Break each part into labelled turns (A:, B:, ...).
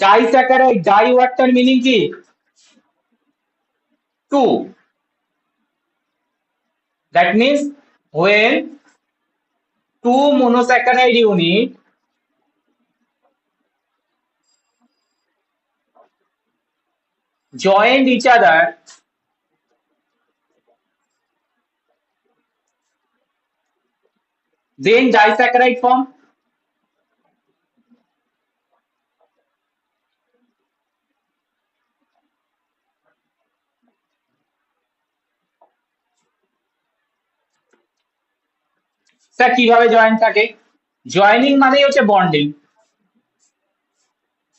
A: Disaccharide, di ওয়ার্ডটার meaning কি? Two. That means when two monosaccharide unit joined each other, then disaccharide form. Sir কিভাবে joint থাকে? Joining মানেই হচ্ছে bonding,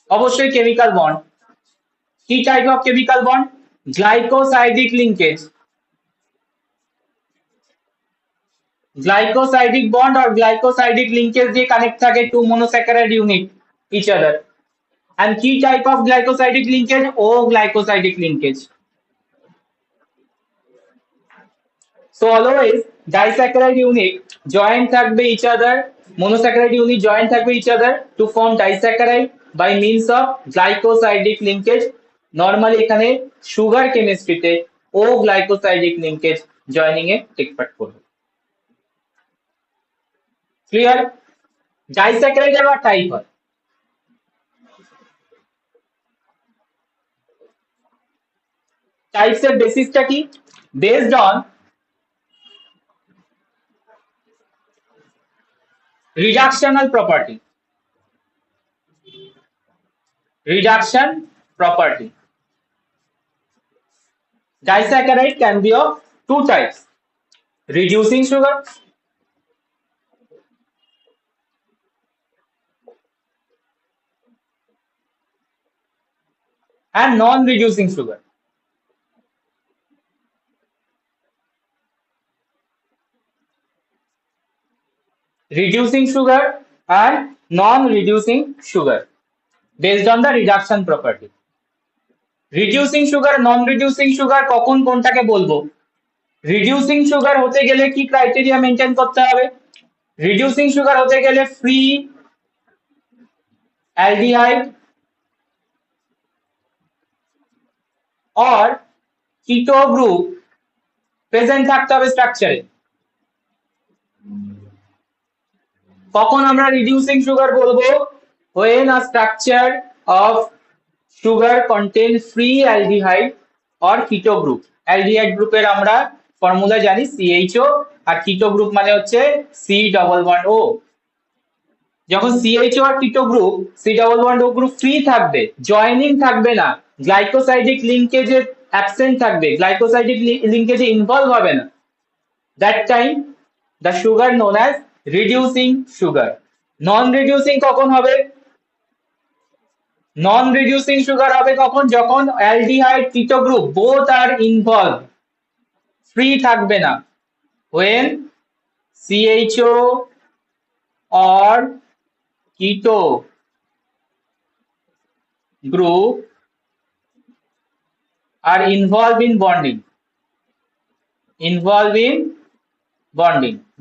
A: অবশ্যই কেমিক্যাল বন্ড। কি type of chemical bond? Glycosidic linkage. Glycosidic bond or glycosidic linkage দিয়ে connect থাকে two monosaccharide unit each other. And key type of glycosidic linkage? O glycosidic linkage. So always disaccharide unit join থাকবে each other, monosaccharide unit join থাকবে each other to form disaccharide by means of glycosidic linkage. Normally এখানে sugar কেমিস্ট্রিতে O glycosidic linkage joining এ take part করবে। Clear? Disaccharide আবার type হয়। Types এর বেসিসটা কি? Based on reductional property. Reduction property. Disaccharide can be of two types: reducing sugar and non-reducing sugar. Reducing sugar and non-reducing sugar based on the reduction property. Reducing sugar, non reducing sugar কখন কোনটাকে বলবো? Reducing sugar হতে গেলে কি criteria maintain করতে হবে? Reducing sugar হতে গেলে free aldehyde or keto group present থাকতে হবে স্ট্রাকচারে। কখন আমরা রিডিউসিং সুগার বলবো? when a structure of sugar contain free aldehyde or keto group. aldehyde গ্রুপের আমরা ফর্মুলা জানি CHO, আর keto গ্রুপ মানে হচ্ছে C double bond O। যখন CHO আর keto group C double bond O group free থাকবে, joining থাকবে না, গ্লাইকোসাইডিক লিঙ্কেজে অ্যাবসেন্ট থাকবে, গ্লাইকোসাইডিক লিঙ্কেজে ইনভলভ হবে না, that time the sugar known as reducing sugar. non reducing কখন হবে? non reducing sugar হবে কখন? যখন aldehyde keto group both are involved, free থাকবে না, when CHO or keto group are involved in bonding,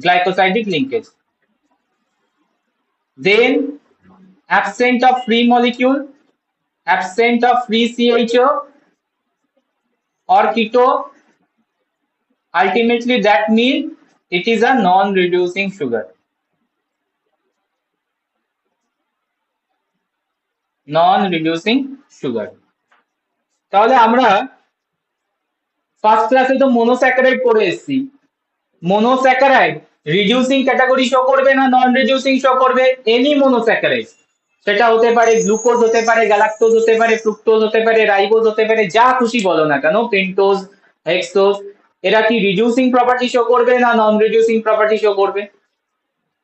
A: glycosidic linkage. Then absent of free molecule, absent of free CHO or keto, ultimately that means it is a non-reducing sugar. non-reducing sugar. তাহলে আমরা first ক্লাসে তো monosaccharide পড়ে এসেছি। Monosaccharide reducing category show করবে না নন reducing show করবে? Any monosaccharide, সেটা হতে পারে গ্লুকোজ, হতে পারে গ্যালাক্টোজ, হতে পারে ফ্রুক্টোজ, হতে পারে রাইবোজ, হতে পারে যা খুশি বলো না কেন, পেন্টোজ, হেক্সোজ, এরা কি রিডিউসিং প্রপার্টি শো করবে না নন রিডিউসিং প্রপার্টি শো করবে?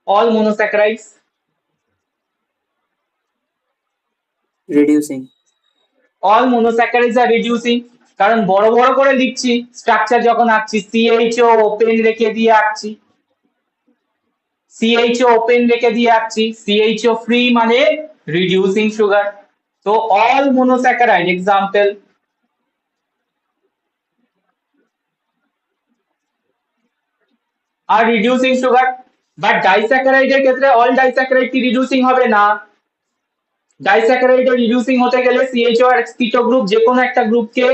A: All মনোস্যাকারাইডস
B: reducing.
A: অল মোনোস্যাকারাইডস আর রিডিউসিং, কারণ বড় বড় করে লিখছি স্ট্রাকচার যখন আঁকছি, CHO ওপেন রেখে দিয়ে আঁকছি, CHO ওপেন রেখে দিয়ে আঁকছি, CHO ফ্রি মানে রিডিউসিং সুগার। তো অল মোনোস্যাকারাইড এক্সাম্পল আর রিডিউসিং সুগার, বাট ডাইস্যাকারাইডের ক্ষেত্রে অল ডাইস্যাকারাইড কি রিডিউসিং হবে না? ডাইস্যাকারাইডে রিডিউসিং হতে গেলে সিএইচও আর কিটো গ্রুপ যে কোনো একটা গ্রুপকে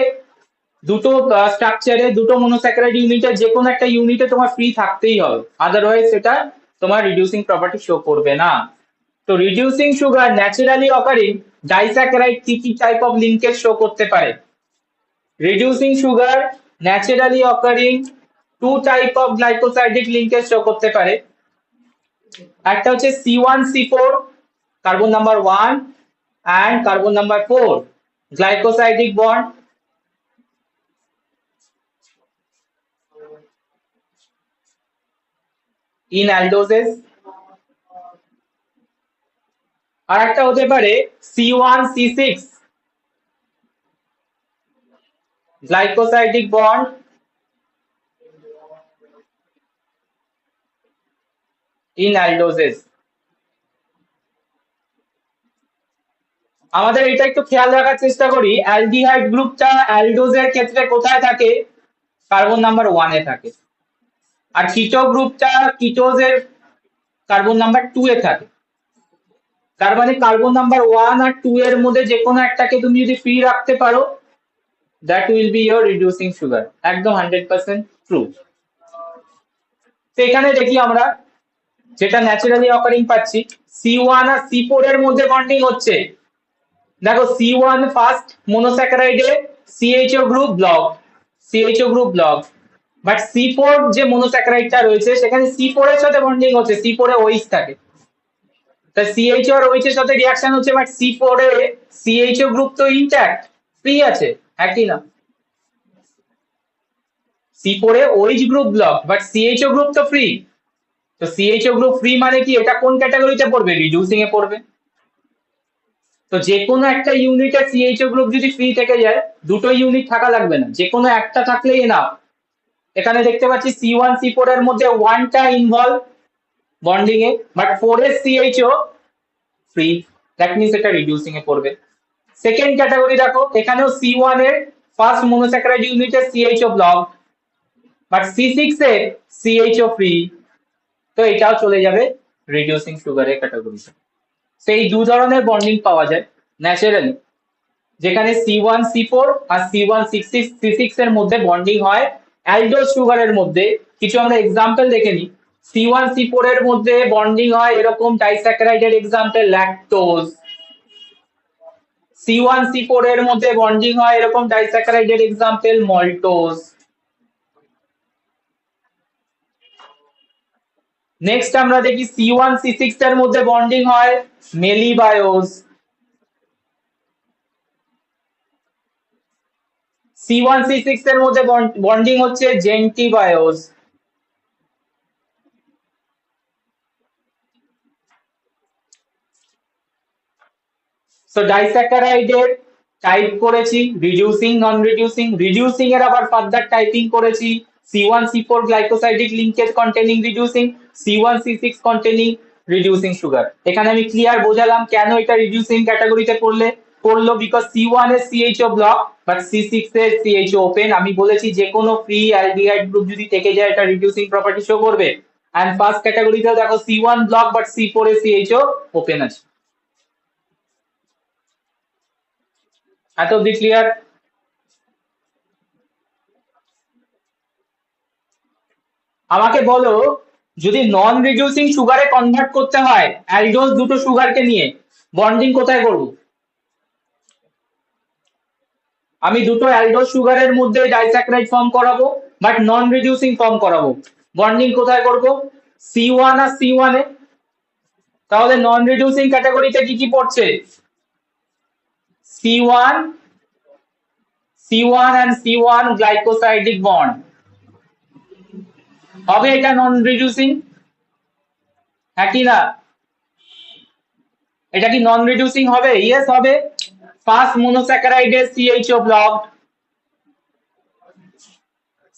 A: দুটো স্ট্রাকচারে দুটো মনোস্যাকারাইড ইউনিটের যে কোনো একটা ইউনিটে তোমার ফ্রি থাকতেই হবে, আদারওয়াইজ সেটা তোমার রিডিউসিং প্রপার্টি শো করবে না। তো reducing sugar naturally occurring disaccharide কি কি টাইপ অফ লিঙ্কেজ শো করতে পারে? Reducing sugar naturally occurring two type of glycosidic linkage show করতে পারে। একটা হচ্ছে C1C4 carbon number 1 and carbon number 4 glycosidic bond, in aldoses। আর একটা হতে পারে C1C6 glycosidic bond in aldoses। আমাদের এটা একটু খেয়াল রাখার চেষ্টা করি, অ্যালডিহাইড গ্রুপটা অ্যালডোজের ক্ষেত্রে কোথায় থাকে? কার্বন নাম্বার 1 এ থাকে। আর কিটো গ্রুপটা কিটোজের কার্বন নাম্বার 2 এ থাকে। তার মানে কার্বন নাম্বার 1 আর 2 এর মধ্যে যে কোনো একটাকে তুমি যদি ফ্রি রাখতে পারো, that will be your reducing sugar. একদম 100% ট্রু। তো এখানে দেখি আমরা যেটা ন্যাচারালি অকারিং পাচ্ছি, C1 আর C4 এর মধ্যে বন্ডিং হচ্ছে। দেখো C1 ফার্স্ট মনোস্যাকারাইডে CHO group block, CHO group block, but C4 যে মনোস্যাকারাইডটা রয়েছে সেখানে C4 এর সাথে বন্ডিং হচ্ছে, C4 এ OH থাকে। তা CHO আর OH এর সাথে রিঅ্যাকশন হচ্ছে, but C4 A CHO group তো ইনট্যাক্ট, ফ্রি আছে, একই না। C4 A OH group block, but CHO group তো ফ্রি। তো CHO গ্রুপ ফ্রি মানে কি, এটা কোন ক্যাটাগরিতে পড়বে? রিডিউসিং এ পড়বে। তো যে কোনো একটা ইউনিটে CHO গ্রুপ যদি ফ্রি থেকে যায়, দুটো ইউনিট থাকা লাগবে না, যে কোনো একটা থাকলেই না। এখানে দেখতে পাচ্ছি C1C4 এর মধ্যে 1টা ইনভলভ বন্ডিং এ, বাট 4 এর CHO ফ্রি, দ্যাট মিন্স এটা রিডিউসিং এ পড়বে। সেকেন্ড ক্যাটাগরি দেখো, এখানেও C1 এর ফার্স্ট মনোস্যাকারাইড ইউনিটে CHO ব্লক, বাট C6 এর CHO ফ্রি, তো এটাও চলে যাবে রিডিউসিং সুগারের ক্যাটাগরিতে। সেই দু ধরনের বন্ডিং পাওয়া যায় ন্যাচারালি, যেখানে C1C4 আর C1C6 এর মধ্যে বন্ডিং হয়। অ্যালডোজ সুগারের মধ্যে কিছু আমরা এক্সাম্পল দেখে নিই। C1C4 এর মধ্যে বন্ডিং হয় এরকম ডাইস্যাকারাইডের এক্সাম্পল ল্যাকটোজ। C1C4 এর মধ্যে বন্ডিং হয় এরকম ডাইস্যাকারাইডের এক্সাম্পল মল্টোজ। নেক্সট আমরা দেখি C1C6 এর মধ্যে বন্ডিং হয় মেলিবায়োজ। C1C6 এর মধ্যে বন্ডিং হচ্ছে জেন্টিবায়োজ। সো ডাইস্যাকারাইডের টাইপ করেছি রিডিউসিং, নন রিডিউসিং। রিডিউসিং এর আবার ফার্দার টাইপিং করেছি C1C4 glycosidic linkage containing reducing, C1C6 containing reducing sugar. এখানে আমি ক্লিয়ার বোঝালাম কেন এটা রিডিউসিং ক্যাটাগরিতে পড়লো, বিকজ C1 এর CHO ব্লক বাট C6 এর CHO ওপেন। আমি বলেছি যে কোনো ফ্রি অ্যালডিহাইড গ্রুপ যদি থেকে যায় এটা রিডিউসিং প্রপার্টি শো করবে। এন্ড ফার্স্ট ক্যাটাগরিতেও দেখো C1 ব্লক বাট C4 এর CHO ওপেন আছে। এত অব্দি ক্লিয়ার? আমাকে বলো, যদি নন রিডিউসিং সুগারে কনভার্ট করতে হয় অ্যালডোজ দুটো সুগারকে নিয়ে, বন্ডিং কোথায় করব? আমি দুটো অ্যালডোজ সুগারের মধ্যে ডাইস্যাকারাইড ফর্ম করাবো বাট নন রিডিউসিং ফর্ম করাবো, বন্ডিং কোথায় করব? C1 আর C1 এ। তাহলে নন রিডিউসিং ক্যাটাগরিতে কি কি পড়ছে? C1 and C1 glycosidic bond হবে, এটা নন রিডিউসিং, হ্যাঁ কি না? এটা কি নন রিডিউসিং হবে? ইয়েস হবে। ফার্স্ট মনোস্যাকারাইডে CHO ব্লক,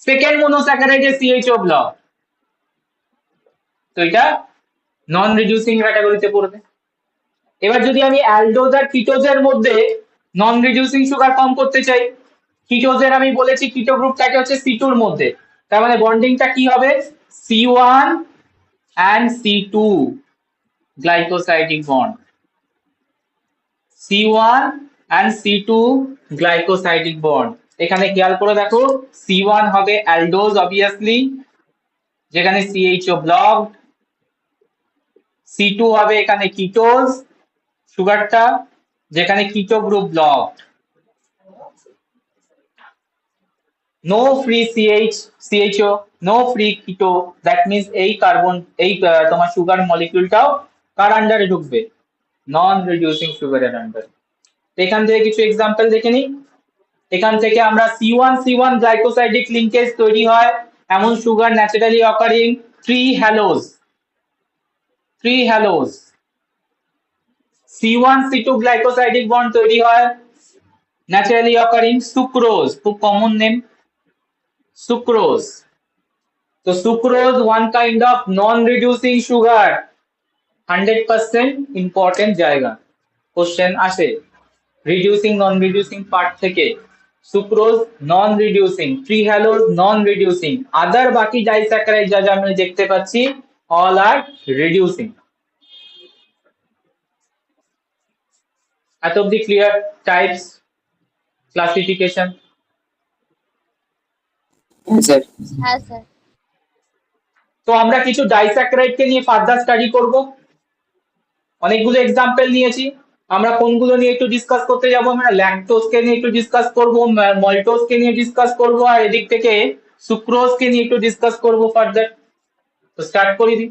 A: সেকেন্ড মনোস্যাকারাইডে CHO ব্লক, তো এটা নন রিডিউসিং ক্যাটাগরিতে পড়বে। এবার যদি আমি অ্যালডোজ আর কিটোজের মধ্যে নন রিডিউসিং সুগার ফর্ম করতে চাই, কিটোজের আমি বলেছি কিটো গ্রুপটাকে হচ্ছে C2 এর মধ্যে, তার মানে বন্ডিংটা কি হবে? C1 and C2 glycosidic bond. C1 and C2 glycosidic bond. এখানে খেয়াল করে দেখো C1 হবে অ্যালডোজ অবভিয়াসলি, যেখানে CHO ব্লক। C2 হবে এখানে কিটোজ সুগারটা, যেখানে keto group block. No free CHO, no free keto, that means এই কার্বন এই তোমার সুগার মলিকিউলটাও কার আন্ডারে ঢুকবে? নন রিডিউসিং সুগারের আন্ডারে। এখান থেকে কিছু এক্সাম্পল দেখে নিই। এখান থেকে আমরা C1 গ্লাইকোসাইডিক লিঙ্কেজ তৈরি হয় এমন sugar naturally occurring trehalose. C1 C2 glycosidic bond তৈরি হয় ন্যাচারালি অকারিং সুক্রোজ, খুব কমন নেম সুক্রোজ। তো sucrose one kind of non reducing sugar, 100% important জায়গা, কোশ্চেন আসে রিডিউসিং নন রিডিউসিং পার্ট থেকে। Sucrose non reducing, trehalose non reducing, other বাকি disaccharide যা যা আমরা দেখতে পাচ্ছি অল আর রিডিউসিং। এত অব্দি ক্লিয়ার? Types, classification.
B: স্যার।
C: হ্যাঁ স্যার।
A: তো আমরা কিছু ডাইস্যাকারাইড কে নিয়ে ফার্দার স্টাডি করব। অনেকগুলো এক্সাম্পল নিয়েছি, আমরা কোনগুলো নিয়ে একটু ডিসকাস করতে যাব? আমরা ল্যাকটোজ কে নিয়ে একটু ডিসকাস করব, মল্টোজ কে নিয়ে ডিসকাস করব, আর এদিক থেকে সুক্রোজ কে নিয়ে একটু ডিসকাস করব ফার্দার। তো স্টার্ট করে দিই।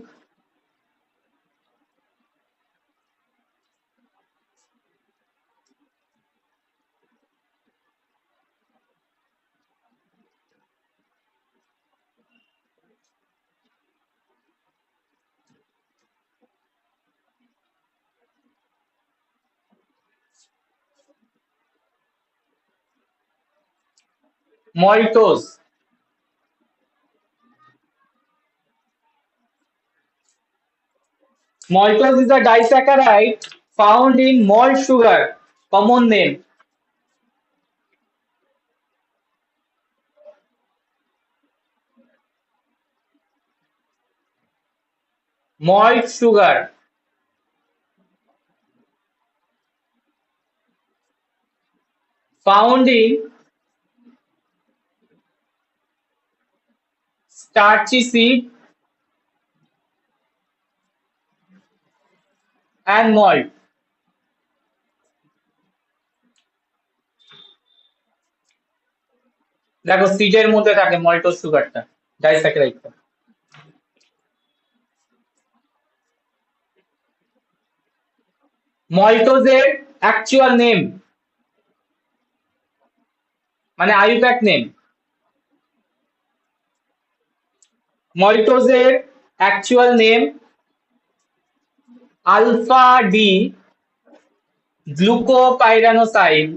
A: Maltose, maltose is a disaccharide found in malt sugar, common name malt sugar, found in starchy seed and malt। দেখো সিডের মধ্যে থাকে মল্টোজ সুগারটা, ডাইস্যাকারাইডটা। মল্টোজের অ্যাকচুয়াল নেম মানে আইউপ্যাক নেম, মল্টোজের actual name alpha D glucopyranoside,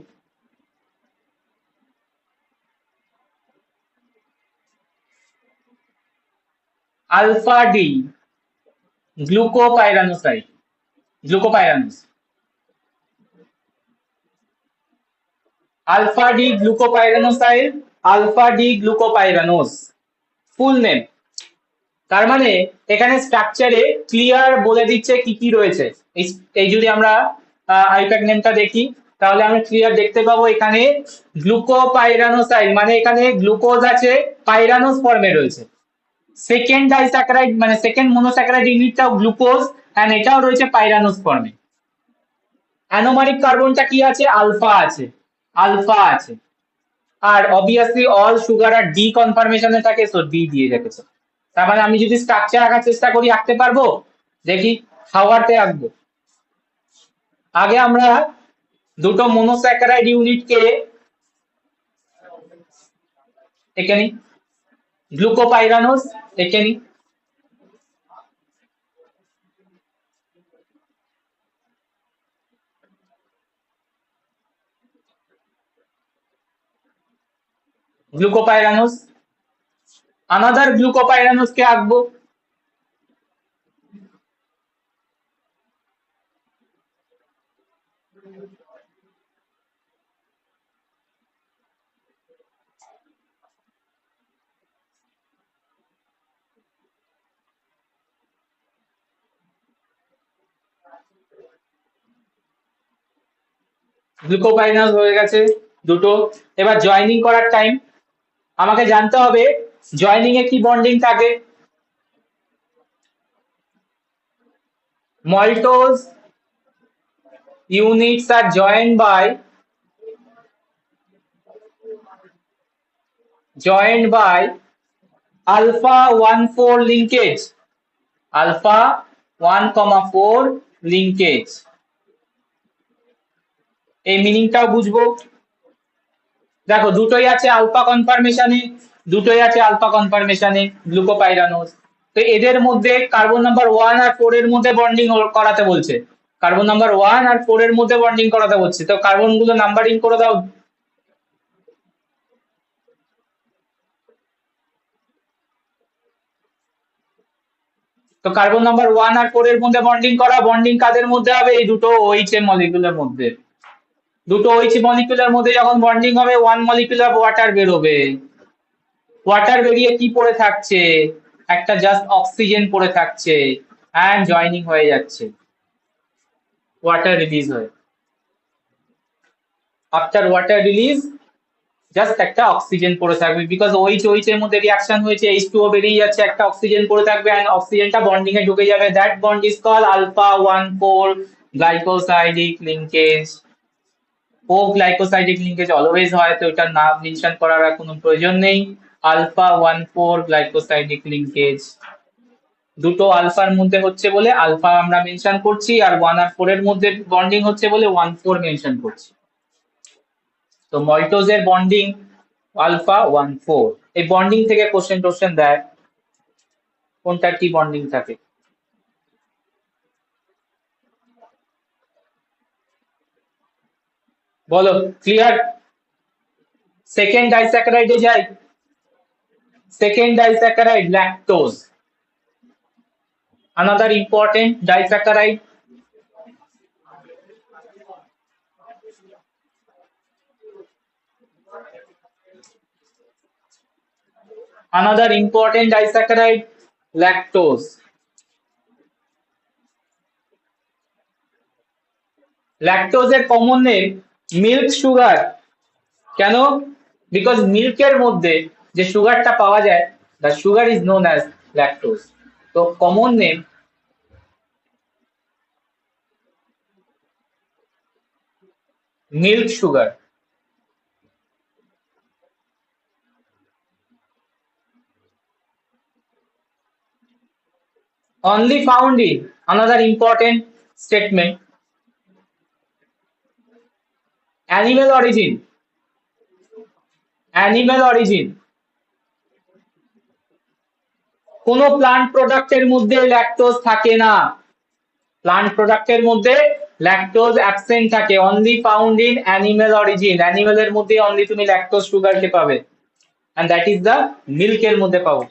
A: alpha D glucopyranoside, glucopyranose, alpha D glucopyranoside, alpha D glucopyranose full name. তার মানে এখানে স্ট্রাকচারে ক্লিয়ার বলে দিচ্ছে কি কি রয়েছে। এই যদি আমরা আইপ্যাক নেমটা দেখি তাহলে আমরা ক্লিয়ার দেখতে পাবো এখানে গ্লুকোপাইরানোসাইড মানে এখানে গ্লুকোজ আছে, পাইরানোস ফর্মে রয়েছে। সেকেন্ড ডাইস্যাকারাইড মানে সেকেন্ড মনোস্যাকারাইড ইউনিটটাও গ্লুকোজ এন্ড এটাও রয়েছে পাইরানোস ফর্মে। অ্যানোমারিক কার্বনটা কি আছে? আলফা আছে, আলফা আছে। আর অবভিয়াসলি অল সুগার আর ডি কনফার্মেশনে থাকে, সো ডি দিয়ে রেখেছে। তার মানে আমি যদি স্ট্রাকচার আঁকার চেষ্টা করি আঁকতে পারবো? দেখি হাওয়াতে আঁকবো। আগে আমরা দুটো মনোস্যাকারাইড ইউনিটকে এঁকে নিই, গ্লুকোপাইরানোস এঁকে নিই। গ্লুকোপাইরানোস, আনাদার গ্লুকোপাইরানোস কে আঁকবো, গ্লুকোপাইনাস হয়ে গেছে দুটো। এবার জয়েনিং করার টাইম, আমাকে জানতে হবে জয়েনিং এ কি বন্ডিং থাকে। maltose units are joined by alpha 1,4 linkage, alpha 1,4 linkage। এই মিনিংটাও বুঝবো। দেখো দুটোই আছে আলফা কনফার্মেশনে, দুটোই আছে আলফা কনফার্মেশনে গ্লুকোপাইরানোজ। তো এদের মধ্যে কার্বন নাম্বার 1 আর 4 এর মধ্যে বন্ডিং করাতে বলছে, কার্বন নাম্বার 1 আর 4 এর মধ্যে বন্ডিং করাতে বলছে। তো কার্বন গুলো নাম্বারিং করে দাও। তো কার্বন নাম্বার 1 আর 4 এর মধ্যে বন্ডিং করা, বন্ডিং কাদের মধ্যে হবে? এই দুটো OH মলিকুলের মধ্যে। দুটো OH মলিকুলের মধ্যে যখন বন্ডিং হবে 1 মলিকুল অফ ওয়াটার বেরোবে। ওয়াটার বেরিয়ে কি পড়ে থাকছে? একটা জাস্ট অক্সিজেন পড়ে থাকছে, অ্যান্ড জয়েনিং হয়ে যাচ্ছে ওয়াটার রিলিজ হয়ে। আফটার ওয়াটার রিলিজ জাস্ট একটা অক্সিজেন পড়ে থাকবে, বিকজ OH এর মধ্যে রিঅ্যাকশন হয়েছে, H2O বেরিয়ে যাচ্ছে, একটা অক্সিজেন পড়ে থাকবে, এন্ড অক্সিজেনটা বন্ডিং এ ঢুকে যাবে। That bond is call alpha 1,4 glycosidic linkage. O glycosidic linkage always হয়, তো এটার নাম মেনশন করার আর কোনো প্রয়োজন নেই। Alpha 1,4 glycosidic linkage. দুটো আলফার মধ্যে হচ্ছে বলে আলফা আমরা মেনশন করছি, আর 1 আর 4 এর মধ্যে বন্ডিং হচ্ছে বলে 1,4 মেনশন করছি। তো মল্টোজের বন্ডিং আলফা 1,4। এই বন্ডিং থেকে কোশ্চেন দেয়, কোনটার কি বন্ডিং থাকে। বলো, ক্লিয়ার? সেকেন্ড ডাইস্যাকারাইডে যাই। Second disaccharide lactose, another important disaccharide। Another important disaccharide lactose। ল্যাকটোজের কমন নেম মিল্ক সুগার। কেন? বিকজ মিল্কের মধ্যে যে সুগারটা পাওয়া যায়, the sugar is known as lactose. তো common name milk sugar. only found in, another important statement, animal origin। animal origin, কোনো প্লান্ট প্রোডাক্টের মধ্যে ল্যাকটোজ থাকে না। প্লান্ট প্রোডাক্টের মধ্যে ল্যাকটোজ অ্যাবসেন্ট থাকে, only found in animal origin. অ্যানিমেলের মধ্যে অনলি তুমি ল্যাকটোজ সুগারকে পাবে, এন্ড দ্যাট ইজ দ্য মিল্কের মধ্যে পাবো।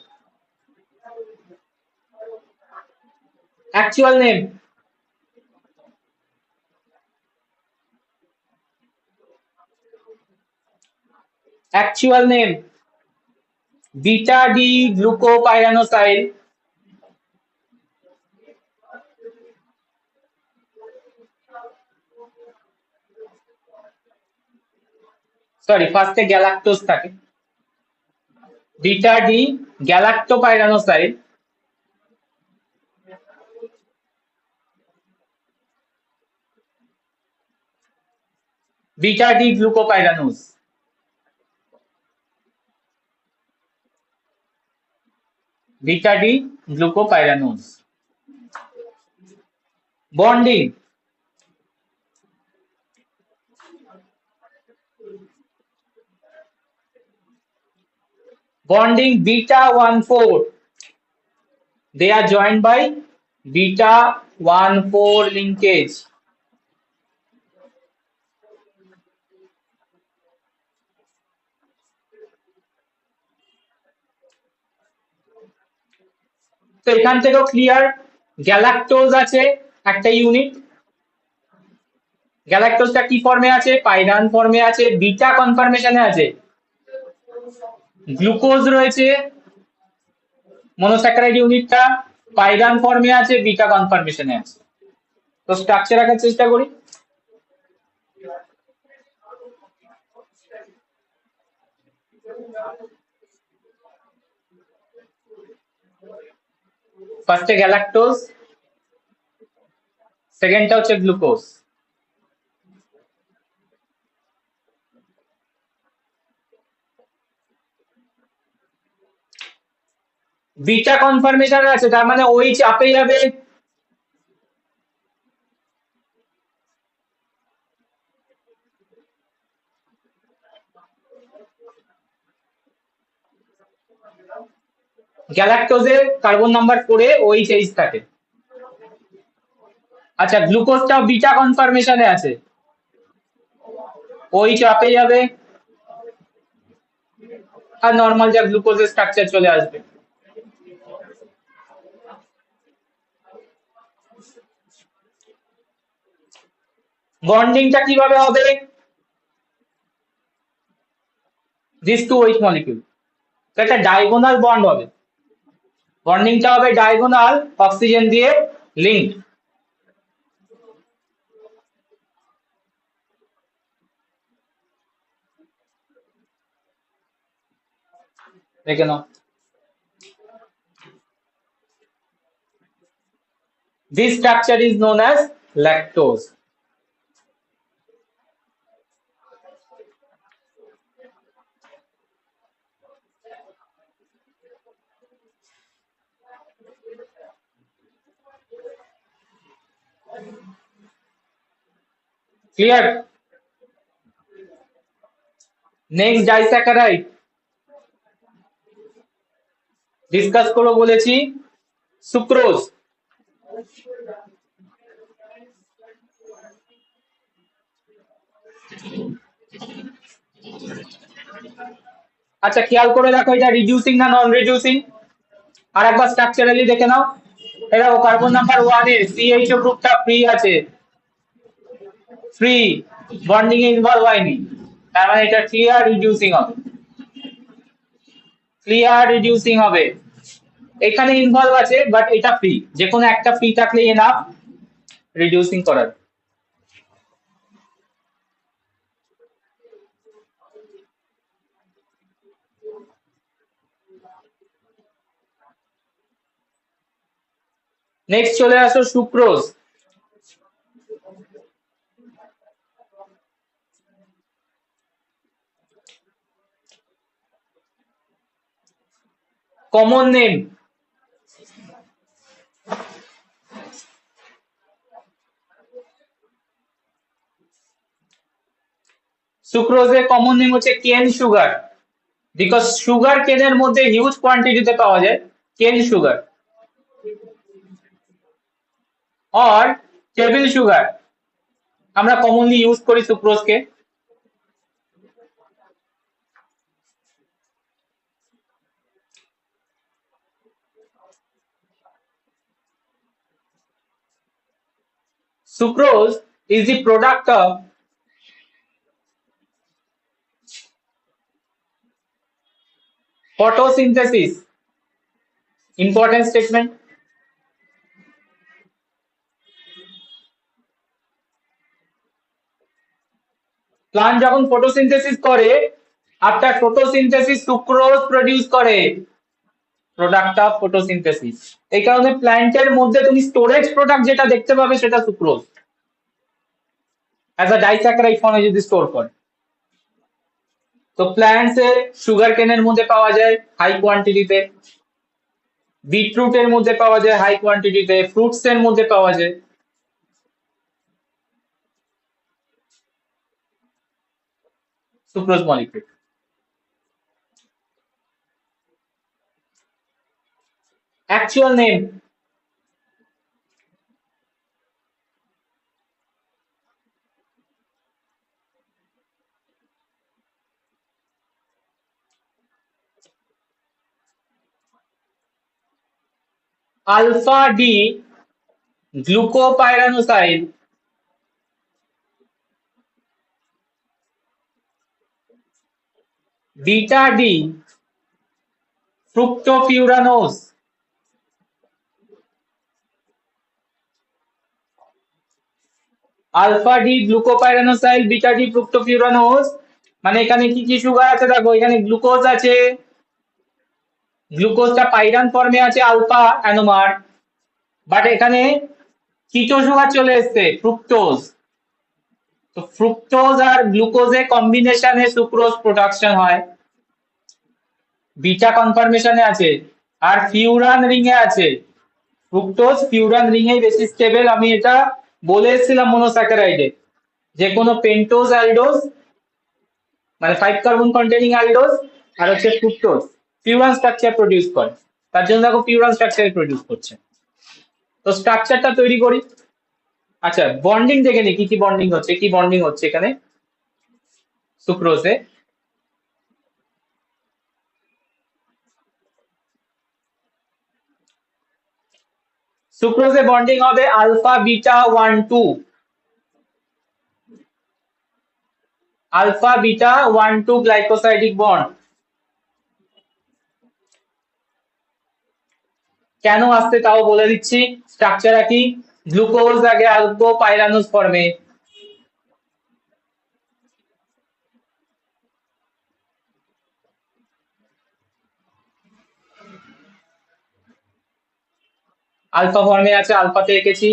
A: Actual name, actual name beta D glucopyranosyl. Sorry, ফার্স্টে গ্যালাক্টোজ থাকে, beta D galactopyranosyl. Beta D glucopyranose, beta D glucopyranose. Bonding, bonding beta 1,4, they are joined by beta 1,4 linkage। তো এখান থেকেও clear, galactose আছে একটা ইউনিট। গ্যালাক্টোজটা কি ফর্মে আছে? পাইরান ফর্মে আছে, বিটা কনফার্মেশনে আছে। গ্লুকোজ রয়েছে মনোস্যাকারাইড ইউনিটটা, পাইরান ফর্মে আছে, বিটা কনফার্মেশনে আছে। তো স্ট্রাকচার আঁকার চেষ্টা করি। ফার্স্টে গ্যালাক্টোজ, সেকেন্ডটা হচ্ছে গ্লুকোজ। বিটা কনফার্মেশন আছে, তার মানে ওই চাপে যাবে। গ্যালাক্টোজে কার্বন নাম্বার 4 এ ওই এইচ থাকে। আচ্ছা, গ্লুকোজটাও বিটা কনফার্মেশনে আছে, ওই চাপে যাবে আর নর্মাল যা গ্লুকোজের স্ট্রাকচার চলে আসবে। বন্ডিংটা কিভাবে হবে? দিস টু ওইচ মলিকিউল, একটা ডায়াগোনাল বন্ড হবে, বন্ডিংটা হবে ডায়াগোনাল, অক্সিজেন দিয়ে লিঙ্ক। দেখে নাও, this structure is known as lactose. Clear? Next disaccharide discuss করবো বলেছি, সুক্রোজ। আচ্ছা, খেয়াল করে দেখো এটা রিডিউসিং না নন রিডিউসিং, আর একবার স্ট্রাকচারালি দেখে নাও। এটা কার্বন নাম্বার 1 এ CHO গ্রুপটা ফ্রি আছে, ফ্রি, বন্ডিং এ ইনভলভ হয়নি, তার মানে এটা ক্লিয়ার রিডিউসিং হবে, ক্লিয়ার রিডিউসিং হবে। এখানে ইনভলভ আছে বাট এটা ফ্রি, যে কোনো একটা ফ্রি থাকলে এনাফ রিডিউসিং করার। নেক্সট চলে আসো সুক্রোজ। কমন নেম, সুক্রোজের কমন নেম হচ্ছে কেন সুগার, বিকজ সুগার কেনের মধ্যে হিউজ কোয়ান্টিটিতে পাওয়া যায় কেন সুগার, আর টেবিল সুগার আমরা কমনলি ইউজ করি সুক্রোজকে। Sucrose is the product of photosynthesis. Important statement. Plant যখন ফটোসিনথেসিস করে, আফটার ফটোসিনথেসিস সুক্রোজ প্রডিউস করে, প্রোডাক্ট অফ ফটোসিনথেসিস। এই কারণে প্ল্যান্টের মধ্যে তুমি স্টোরেজ প্রোডাক্ট যেটা দেখতে পাবে সেটা সুক্রোজ, অ্যাজ আ ডাইস্যাকারাইড ফর্মে যদি স্টোর করে। তো প্ল্যান্টস এ সুগার কেনের মধ্যে পাওয়া যায় হাই কোয়ান্টিটিতে, বিটরুটের মধ্যে পাওয়া যায় হাই কোয়ান্টিটিতে, ফ্রুটস এর মধ্যে পাওয়া যায়। Sucrose molecule. Actual name, alpha D glucopyranosyl beta D fructofuranose, alpha D glucopyranosyl beta D fructofuranose মানে এখানে কি কি সুগার আছে দেখো, এখানে গ্লুকোজ আছে, গ্লুকোজটা পাইরান ফর্মে আছে আলফা অ্যানোমার, বাট এখানে কিটো সুগার চলে এসছে ফ্রুক্টোজ। তো ফ্রুক্টোজ আর গ্লুকোজের কম্বিনেশনে সুক্রোজ প্রোডাকশন হয়, বিটা কনফার্মেশনে আছে, আর ফিউরান রিং এ আছে। ফ্রুক্টোজ ফিউরান রিং এ বেশি স্টেবল, আমি এটা বলে এসেছিলাম মনোস্যাকারাইডে, যে কোনো পেন্টোজ অ্যালডোজ মানে 5 কার্বন কন্টেনিং অ্যালডোজ আর হচ্ছে ফ্রুক্টোজ ফিউরান স্ট্রাকচার প্রডিউস করে, তার জন্য দেখো ফিউরান স্ট্রাকচার প্রডিউস করছে। তো স্ট্রাকচারটা তৈরি করি। আচ্ছা বন্ডিং দেখে নি, কি কি বন্ডিং হচ্ছে, কি বন্ডিং হচ্ছে এখানে সুক্রোজে। সুক্রোজে বন্ডিং হবে alpha beta 1 2, alpha beta 1 2 glycosidic bond. কেন আসছে তাও বলে দিচ্ছি, স্ট্রাকচার কি, গ্লুকোজ আগে আসবো পাইরানোজ ফর্মে, আলফা ফর্মে আছে, আলফাতে এঁকেছি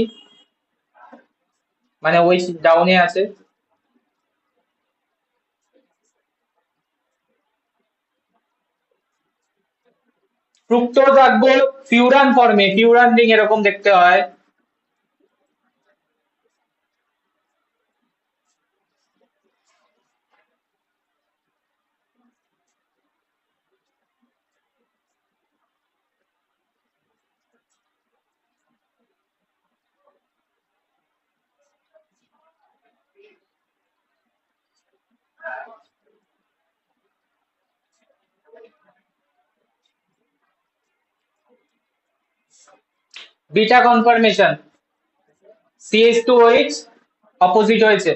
A: মানে ওই ডাউনে আছে। ফ্রুক্টোজ রাখবো ফিউরান ফর্মে, ফিউরান রিং এরকম দেখতে হয়। বিটা কনফার্মেশন, CH2OH অপোজিট হয়েছে।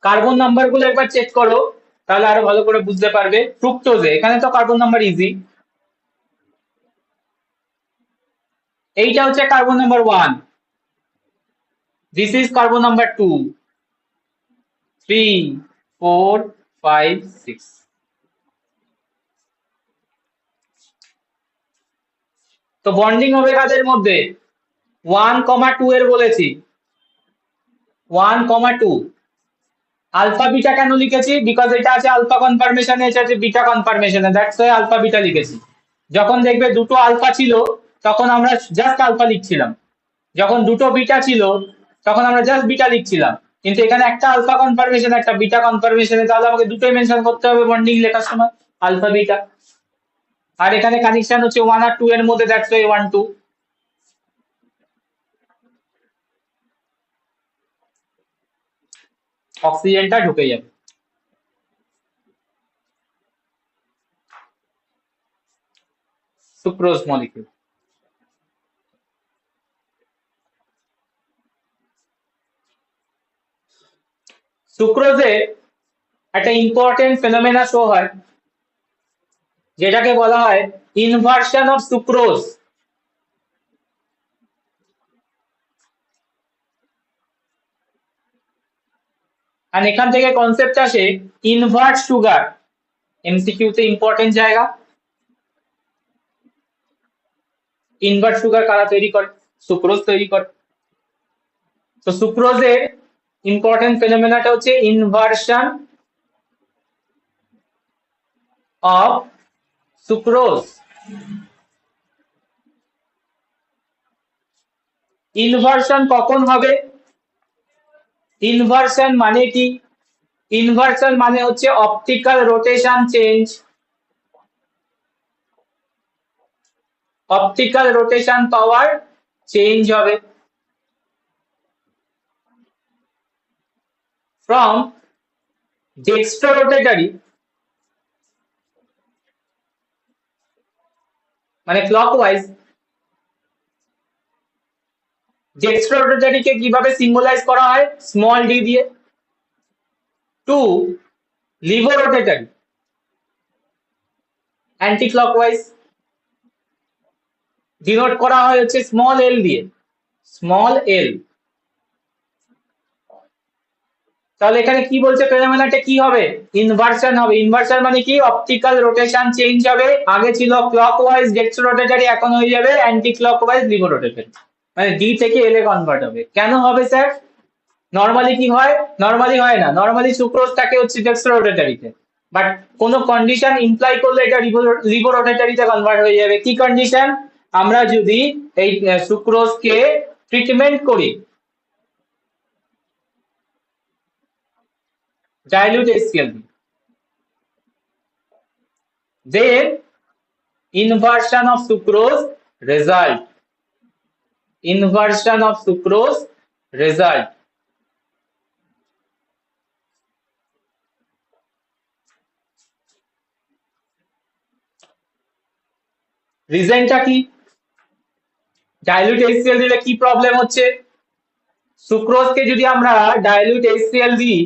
A: কার্বন নাম্বার গুলো একবার চেক করো, তাহলে আরো ভালো করে বুঝতে পারবে। ফ্রুক্টোজে এখানে তো কার্বন নাম্বার ইজি, এইটা হচ্ছে carbon number 1, this is carbon number 2, 3, 4, 5, 6। তো বন্ডিং হবে কাদের মধ্যে, 1,2 এর বলেছি, 1,2। আলফা বিটা কেন লিখেছি, বিকজ এটা আছে আলফা কনফার্মেশনে, এটা আছে বিটা কনফার্মেশনে, দ্যাটস ওয়াই আলফা বিটা লিখেছি। যখন দেখবে দুটো আলফা ছিল তখন আমরা জাস্ট আলফা লিখছিলাম, যখন দুটো বিটা ছিল তখন আমরা জাস্ট বিটা লিখছিলাম, কিন্তু এখানে একটা আলফা কনফার্মেশন একটা বিটা কনফার্মেশনে, তাহলে আমাকে দুটোই মেনশন করতে হবে বন্ডিং লেখার সময়, আলফা বিটা। আর এখানে কানেকশন হচ্ছে 1 আর 2 এর মধ্যে, দ্যাটস ওয়াই 1 2। অক্সিজেনটা ঢুকে যাবে। সুক্রোজ মলিকিউল, সুক্রোজে একটা ইম্পর্টেন্ট ফেনোমেনা শো হয় যেটাকে বলা হয় ইনভার্সন অফ সুক্রোজ। আর এখান থেকে কনসেপ্ট আসে ইনভার্ট সুগার, এমসিকিউ তে ইম্পর্টেন্ট জায়গা। ইনভার্ট সুগার কারা তৈরি করে, সুক্রোজ তৈরি করে। তো সুক্রোজের ইম্পর্টেন্ট ফেনোমেনাটা হচ্ছে ইনভার্সন অফ সুক্রোজ। ইনভার্সন কখন হবে, ইনভার্সন মানে কি, ইনভার্সন মানে হচ্ছে optical rotation change, optical rotation power change হবে ফ্রম ডেক্সট্রোরোটেটরি মানে ক্লকওয়াইজ। ডেক্সট্রোরোটেটরি কে কিভাবে সিম্বলাইজ করা হয় স্মল ডি দিয়ে, to levorotatory anti clockwise denote করা হয় হচ্ছে স্মল এল দিয়ে, স্মল এল। তাহলে এখানে কি বলছে, ফেনোমেনাটা কি হবে, ইনভার্সন হবে। ইনভার্সন মানে কি, অপটিক্যাল রোটেশন চেঞ্জ হবে, আগে ছিল ক্লকওয়াইজ ডেক্সট্রো রোটেটরি, এখন হয়ে যাবে অ্যান্টি ক্লকওয়াইজ লিভো রোটেটরি, মানে ডি থেকে এল এ কনভার্ট হবে। কেন হবে স্যার, নরমালি কি হয়, নরমালি হয় না, নরমালি সুক্রোজ থাকে হচ্ছে ডেক্সট্রো রোটেটরিতে, বাট কোন কন্ডিশন ইমপ্লাই করলে এটা লিভো রোটেটরিতে কনভার্ট হয়ে যাবে। কি কন্ডিশন, আমরা যদি এই সুক্রোজকে ট্রিটমেন্ট করি dilute HCl, then inversion of sucrose result, inversion of sucrose result। রিজনটা কি, ডাইলুট HCl দিলে কি প্রবলেম হচ্ছে, সুক্রোজকে যদি আমরা ডাইলুট HCl দিই,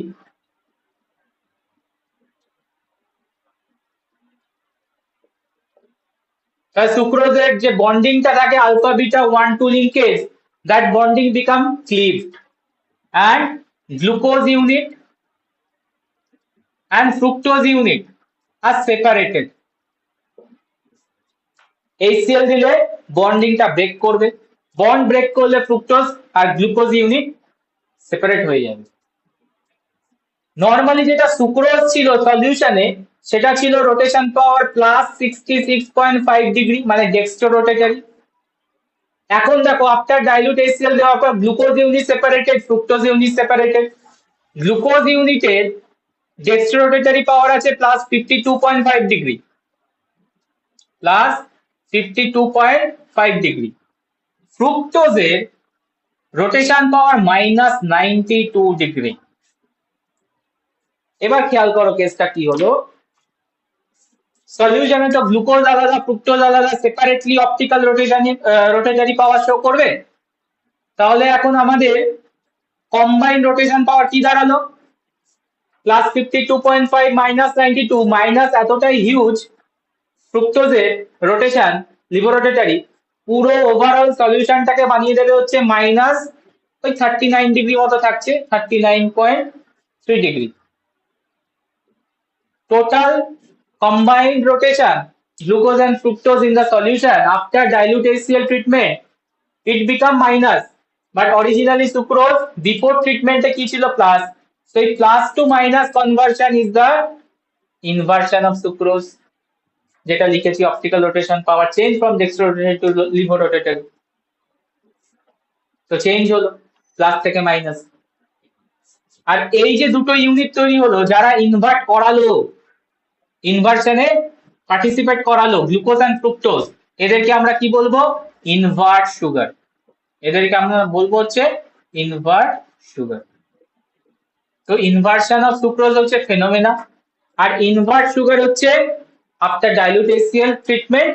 A: তাহলে সুক্রোজের যে বন্ডিংটা থাকে alpha beta 1 2 linkage, that bonding become cleaved and glucose unit and fructose unit are separated। HCl দিলে বন্ডিংটা ব্রেক করবে, বন্ড ব্রেক করলে ফ্রুক্টোজ আর গ্লুকোজ ইউনিট সেপারেট হয়ে যাবে। নরমালি যেটা সুক্রোজ ছিল সলিউশনে, সেটা ছিল রোটেশন পাওয়ার প্লাস 66.5 ডিগ্রি, মানে ডেক্সট্রো রোটেটরি। এখন দেখো আফটার ডাইলুট HCl দেওয়ার পর glucose unit separated, fructose unit separated. Glucose ইউনিটের ডেক্সট্রো রোটেটরি পাওয়ার আছে প্লাস 52.5 ডিগ্রি, প্লাস 52.5 ডিগ্রি। ফ্রুক্টোজের রোটেশন পাওয়ার মাইনাস 92 ডিগ্রি। এবার খেয়াল করো কেসটা কি হলো, সলিউশনে তো গ্লুকোজ আলাদা ফ্রুক্টোজ আলাদা সেপারেটলি অপটিক্যাল রোটেটরি পাওয়ার শো করবে। তাহলে এখন আমাদের কম্বাইন্ড রোটেশন পাওয়ার কি দাঁড়ালো, প্লাস 52.5 মাইনাস 92, মাইনাস এতটাই হিউজ, ফ্রুক্টোজের রোটেশন লিভো রোটেটরি পুরো ওভারঅল সলিউশনটাকে বানিয়ে দেবে হচ্ছে মাইনাস ওই 39 ডিগ্রি মতো থাকছে, 39.3 degree. Total combined rotation glucose and fructose in the solution after dilute HCl treatment, it become minus, but originally sucrose before treatment এ কি ছিল প্লাস, so এই plus to minus conversion is the inversion of sucrose, যেটা লিখেছি optical rotation power change from dextro rotatory to levo rotatory. তো change হলো plus থেকে minus. আর এই যে দুটো ইউনিট তৈরি হলো, যারা ইনভার্ট করালো, ইনভার্সনে পার্টিসিপেট করালো গ্লুকোজ এন্ড ফ্রুক্টোজ, এদেরকে আমরা কি বলবো, ইনভার্ট সুগার। এদেরকে আমরা বলবো হচ্ছে ইনভার্ট সুগার। তো ইনভার্সন অফ সুক্রোজ হচ্ছে ফেনোমেনা, আর ইনভার্ট সুগার হচ্ছে after dilute HCl treatment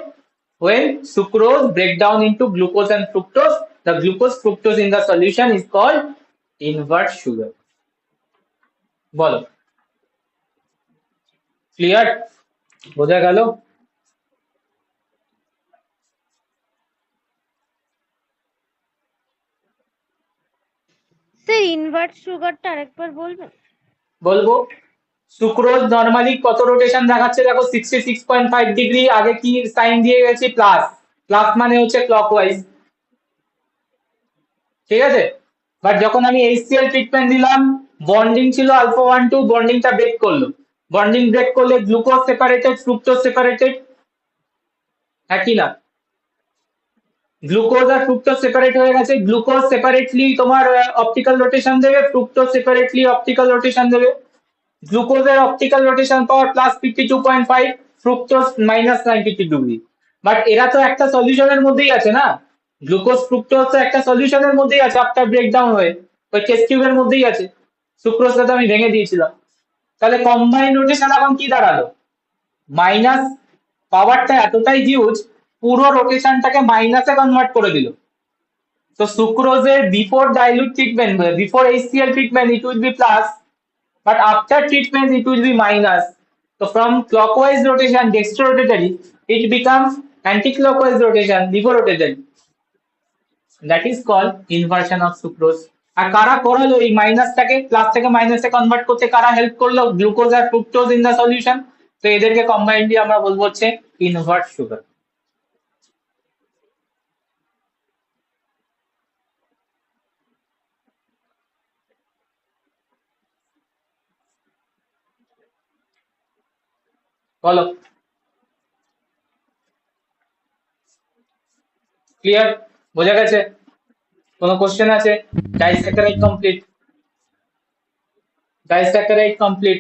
A: when sucrose break down into glucose and fructose, the glucose fructose in the solution is called invert sugar। বলো, clear, বোঝা গেল?
B: Sir invert সুগারটা আরেকবার বলবেন?
A: বলবো, sucrose normally কত rotation দেখাচ্ছে দেখো 66.5 ডিগ্রি, আগে কি সাইন দিয়ে গেছি প্লাস, প্লাস মানে হচ্ছে ক্লকওয়াইজ, ঠিক আছে। বাট যখন আমি HCl ট্রিটমেন্ট দিলাম, বন্ডিং ছিল আলফা 1 2, বন্ডিংটা ব্রেক করলো, বন্ডিং ব্রেক করলে গ্লুকোজ সেপারেটেড ফ্রুক্টোজ সেপারেটেড, একই না, গ্লুকোজ আর ফ্রুক্টোজ সেপারেট হয়ে গেছে, গ্লুকোজ সেপারেটলি তোমার অপটিক্যাল রোটেশন দেবে, ফ্রুক্টোজ সেপারেটলি অপটিক্যাল রোটেশন দেবে। গ্লুকোজের optical rotation power plus 52.5, fructose minus 92 degree. But এরা তো একটা সলিউশনের মধ্যেই আছে না, গ্লুকোজ ফ্রুক্টোজ তো একটা সলিউশনের মধ্যেই আছে আফটার ব্রেকডাউন হয়ে, ওই টেস্ট টিউবের মধ্যেই আছে, সুক্রোজটা তো আমি ভেঙে দিয়েছিলাম। তাহলে কম্বাইন্ড রোটেশন এখন কি দাঁড়ালো, মাইনাস, পাওয়ারটা এতটাই হিউজ পুরো রোটেশনটাকে মাইনাসে কনভার্ট করে দিল। তো সুক্রোজের before dilute treatment, before HCl treatment it will be plus, but after treatment it will be minus। So from clockwise rotation dextro rotatory it becomes anti-clockwise rotation levo rotatory, that is called inversion of sucrose। আর কারা করালো এই মাইনাসটাকে plus থেকে মাইনাসে convert করতে, কারা help করলো? Glucose আর fructose in the solution. তো এদেরকে কম্বাইন্ডলি আমরা বলবো হচ্ছে ইনভার্ট সুগার। বলো, ক্লিয়ার? বোঝা গেছে? কোনো কোশ্চেন আছে? Disaccharide complete, disaccharide complete.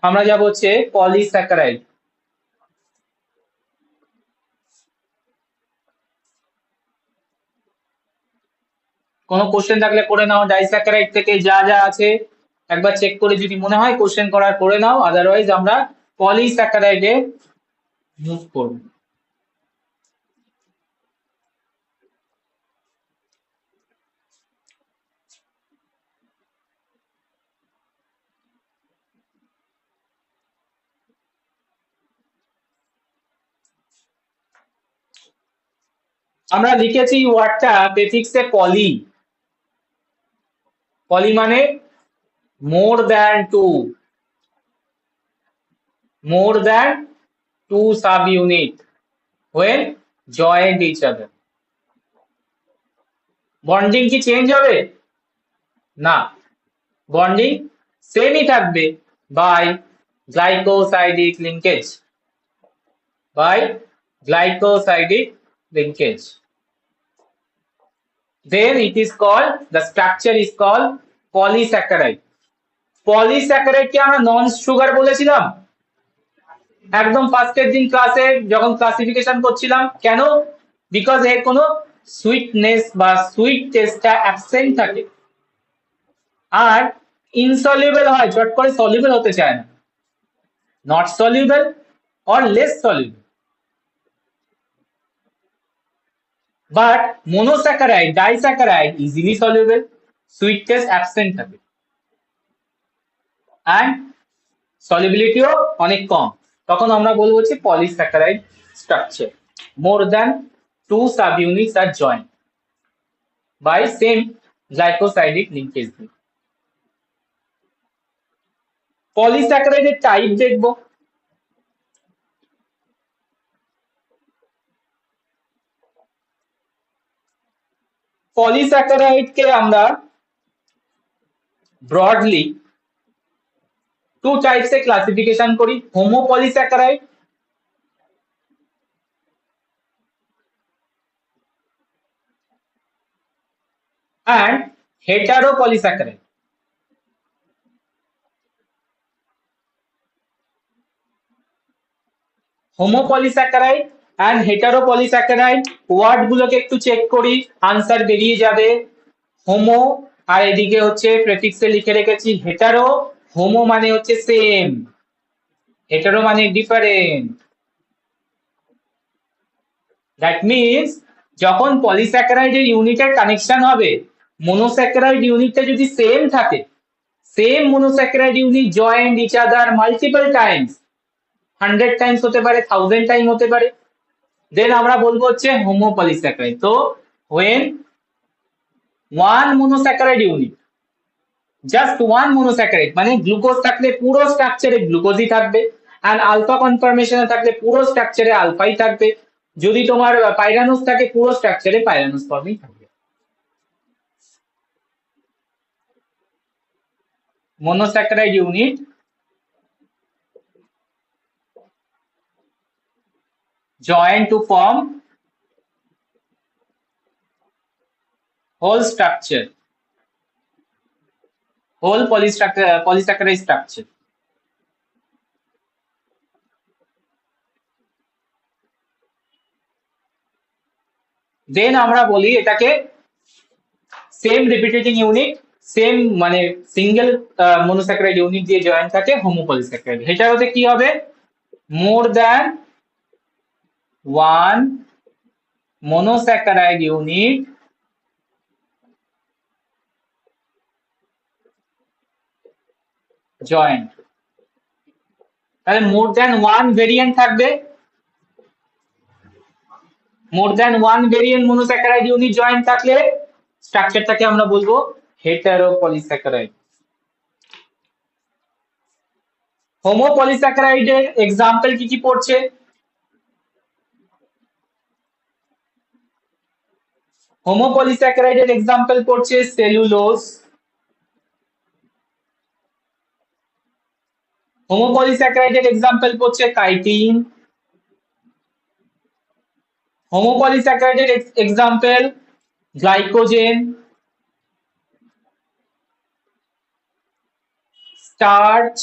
A: আমরা যাব হচ্ছে পলিস্যাকারাইড। কোনো কোশ্চেন থাকলে করে নাও, ডাইস্যাকারাইড থেকে যা যা আছে একবার চেক করে যদি মনে হয় কোশ্চেন করার করে নাও, আদারওয়াইজ আমরা পলিস্যাকারাইডে মুভ করব। আমরা লিখেছি ওয়ার্ডটা প্রেফিক্সে পলি। পলি মানে more than two, more than two subunit when joined each other. Bonding কি চেঞ্জ হবে? না, বন্ডিং সেমই থাকবে by glycosidic linkage, by glycosidic linkage. Then it is called, the structure is called polysaccharide. Polysaccharide কে আমরা non sugar বলেছিলাম একদম ফার্স্টের দিন ক্লাসে যখন ক্লাসিফিকেশন করছিলাম। কেন? বিকজ এর কোনো সুইটনেস বা সুইট টেস্টটা অ্যাবসেন্ট থাকে, আর ইনসলিউবল হয়, চট করে সলিউবল হতে চায় না, not soluble or less soluble. But monosaccharide, disaccharide easily soluble, sweet taste absent থাকে, অ্যান্ড সলিবিলিটিও অনেক কম। তখন আমরা বলবো হচ্ছে polysaccharide structure. More than two subunits আর joined by same glycosidic linkage দিয়ে। পলিস্যাকারাইডের টাইপ দেখবো। পলিস্যাকারাইড কে আমরা ব্রডলি টু টাইপসে ক্লাসিফিকেশন করি, homopolysaccharide and heteropolysaccharides. Homopolysaccharide and heteropolysaccharides word গুলোকে একটু চেক করি, আনসার বেরিয়ে যাবে। হোমো, আর এদিকে হচ্ছে প্রেফিক্সে লিখে রেখেছি হেটারো। হোমো মানে হচ্ছে সেম, হেটারো মানে ডিফারেন্ট। দ্যাট মিনস যখন পলিস্যাকারাইডের ইউনিটের কানেকশন হবে, মোনোস্যাকারাইড ইউনিটটা যদি সেম থাকে, same monosaccharide unit joint each other multiple times, 100 times হতে পারে, 1000 টাইম হতে পারে, দেন আমরা বলবো হচ্ছে হোমোপলিস্যাকারাইড। তো when one monosaccharide unit, just one monosaccharide মানে গ্লুকোজ থাকলে পুরো স্ট্রাকচারে গ্লুকোজই থাকবে, আর আলফা কনফার্মেশনে থাকলে পুরো স্ট্রাকচারে আলফাই থাকবে, যদি তোমার পাইরানোস থাকে পুরো স্ট্রাকচারে পাইরানোস ফর্মই থাকবে। monosaccharide unit join to form whole structure, whole polysaccharide structure. দেন আমরা বলি এটাকে সেম রিপিটেটিং ইউনিট, সেম মানে সিঙ্গেল মোনোস্যাকারাইড ইউনিট দিয়ে জয়েন থাকে হোমোপলিস্যাকারাইড। হেটারোতে কি হবে? More than one monosaccharide unit joined, তাহলে মোর দ্যান ওয়ান ভেরিয়েন্ট থাকবে, more than one variant monosaccharide unit join থাকলে স্ট্রাকচারটাকে আমরা বলবো হেটারো পলিস্যাকারাইড। হোমো পলিস্যাকারাইডের এক্সাম্পল কি কি পড়ছে? হোমো পলিস্যাকারাইডের এক্সাম্পল পড়ছে সেলুলোজ, হোমো পলিস্যাকারাইডের এক্সাম্পল পড়ছে কাইটিন, হোমো পলিস্যাকারাইডের example glycogen, starch,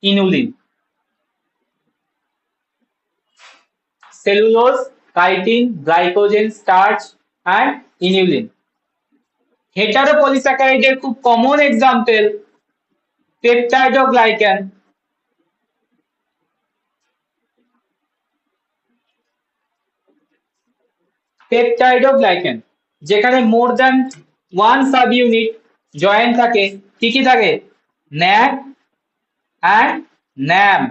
A: inulin. Cellulose, chitin, glycogen, starch and inulin. Hetero পলিস্যাকারাইডের খুব কমন এক্সাম্পল পেপটাইডোগ্লাইকান, পেপটাইডোগ্লাইকান যেখানে মোর than one sub unit join থাকে, কি কি থাকে? ন্যাক অ্যান্ড ন্যাম।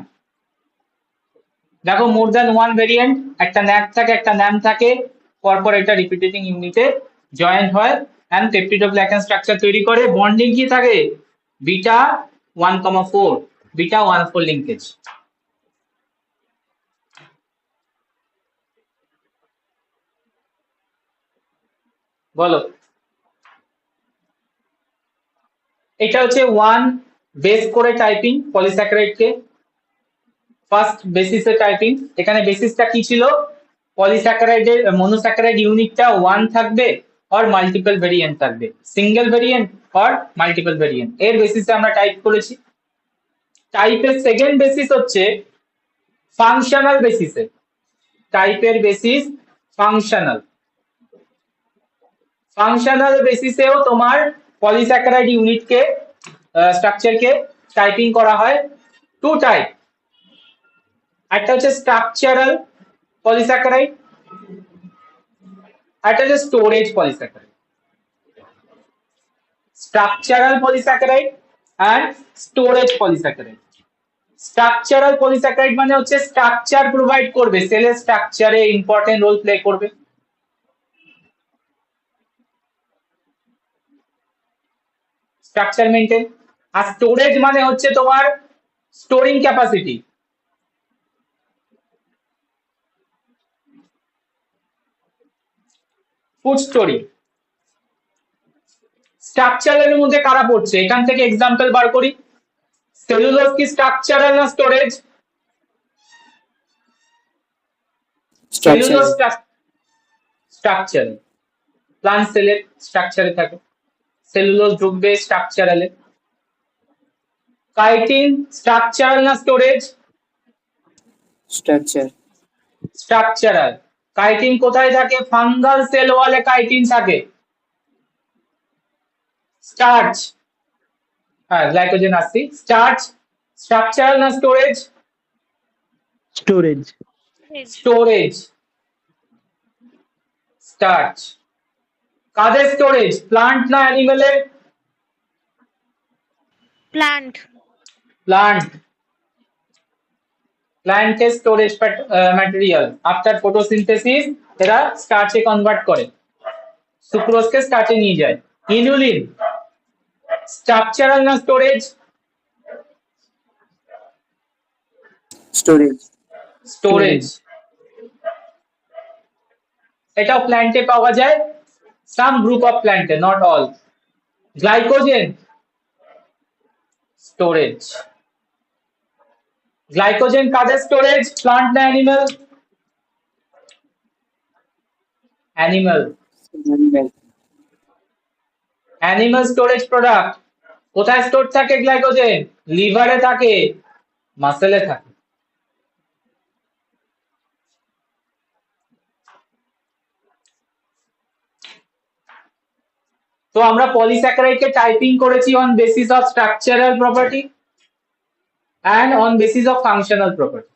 A: দেখো মোর দ্যান ওয়ান ভেরিয়েন্ট, একটা ন্যাক থাকে একটা ন্যাম থাকে, পরপর এটা রিপিটেটিং ইউনিটে জয়েন হয় অ্যান্ড পেপটিডোগ্লাইকান স্ট্রাকচার তৈরি করে। বন্ডিং কি থাকে? Beta 1,4, beta 1,4 linkage. বলো, এটা হচ্ছে ওয়ান বেস করে টাইপিং পলিস্যাকারাইড কে, ফার্স্ট বেসিসে টাইপিং। এখানে বেসিসটা কি ছিল? পলিস্যাকারাইডের মনোস্যাকারাইড ইউনিটটা ওয়ান থাকবে আর মাল্টিপল ভেরিয়েন্ট থাকবে, সিঙ্গেল ভেরিয়েন্ট আর মাল্টিপল ভেরিয়েন্ট, এর বেসিসে আমরা টাইপ করেছি। টাইপের সেকেন্ড বেসিস হচ্ছে ফাংশনাল বেসিসে, টাইপের বেসিস ফাংশনাল। ফাংশনাল বেসিসেও তোমার পলিস্যাকারাইড ইউনিটকে স্ট্রাকচারকে টাইপিং করা হয়। টু টাইপ, একটা হচ্ছে স্ট্রাকচারাল পলিস্যাকারাইড, একটা হচ্ছে storage polysaccharide. Structural polysaccharide and storage polysaccharide. Structural polysaccharide মানে হচ্ছে স্ট্রাকচার প্রোভাইড করবে, সেলের স্ট্রাকচারে ইম্পর্টেন্ট রোল প্লে করবে। Structure maintain. আর স্টোরেজ মানে হচ্ছে তোমার স্টোরিং ক্যাপাসিটি। Food story. স্ট্রাকচারের মধ্যে কারা পড়ছে? এখান থেকে এক্সাম্পল বার করি। সেলুলোজ কি স্ট্রাকচারাল না storage? Cellulose
C: structural.
A: Structure, plant সেলের স্ট্রাকচারে থাকে, সেলুলোজ ঢুকবে স্ট্রাকচারালে। কাইটিন স্ট্রাকচারাল না স্টোরেজ?
C: স্ট্রাকচার।
A: স্ট্রাকচারাল। কাইটিন কোথায় থাকে? ফাঙ্গাল সেল ওয়ালে কাইটিন থাকে। স্টার্চ, হ্যাঁ গ্লাইকোজেন আসছি। স্টার্চ স্ট্রাকচারাল না স্টোরেজ?
D: স্টোরেজ।
A: স্টোরেজ। স্টার্চ কাদের স্টোরেজ? প্লান্ট না অ্যানিমেলের?
B: প্লান্ট।
A: প্লান্ট। প্ল্যান্টের স্টোরেজ ম্যাটেরিয়াল আফটার ফটোসিনথেসিস এরা স্টার্চে কনভার্ট করে, সুক্রোজকে স্টার্চে নিয়ে যায়। ইনুলিন স্ট্রাকচারাল না স্টোরেজ?
C: স্টোরেজ।
A: স্টোরেজ। এটাও প্ল্যান্টে পাওয়া যায়, সাম গ্রুপ অফ প্ল্যান্টে, not all. Glycogen storage. Glycogen কাদের স্টোরেজ? প্লান্ট না animal? Animal. Animal storage product. কোথায় স্টোর থাকে গ্লাইকোজেন? লিভারে থাকে, মাসেলে থাকে। তো আমরা পলিস্যাকারাইডকে টাইপিং করেছি on basis of structural property and on basis of functional property.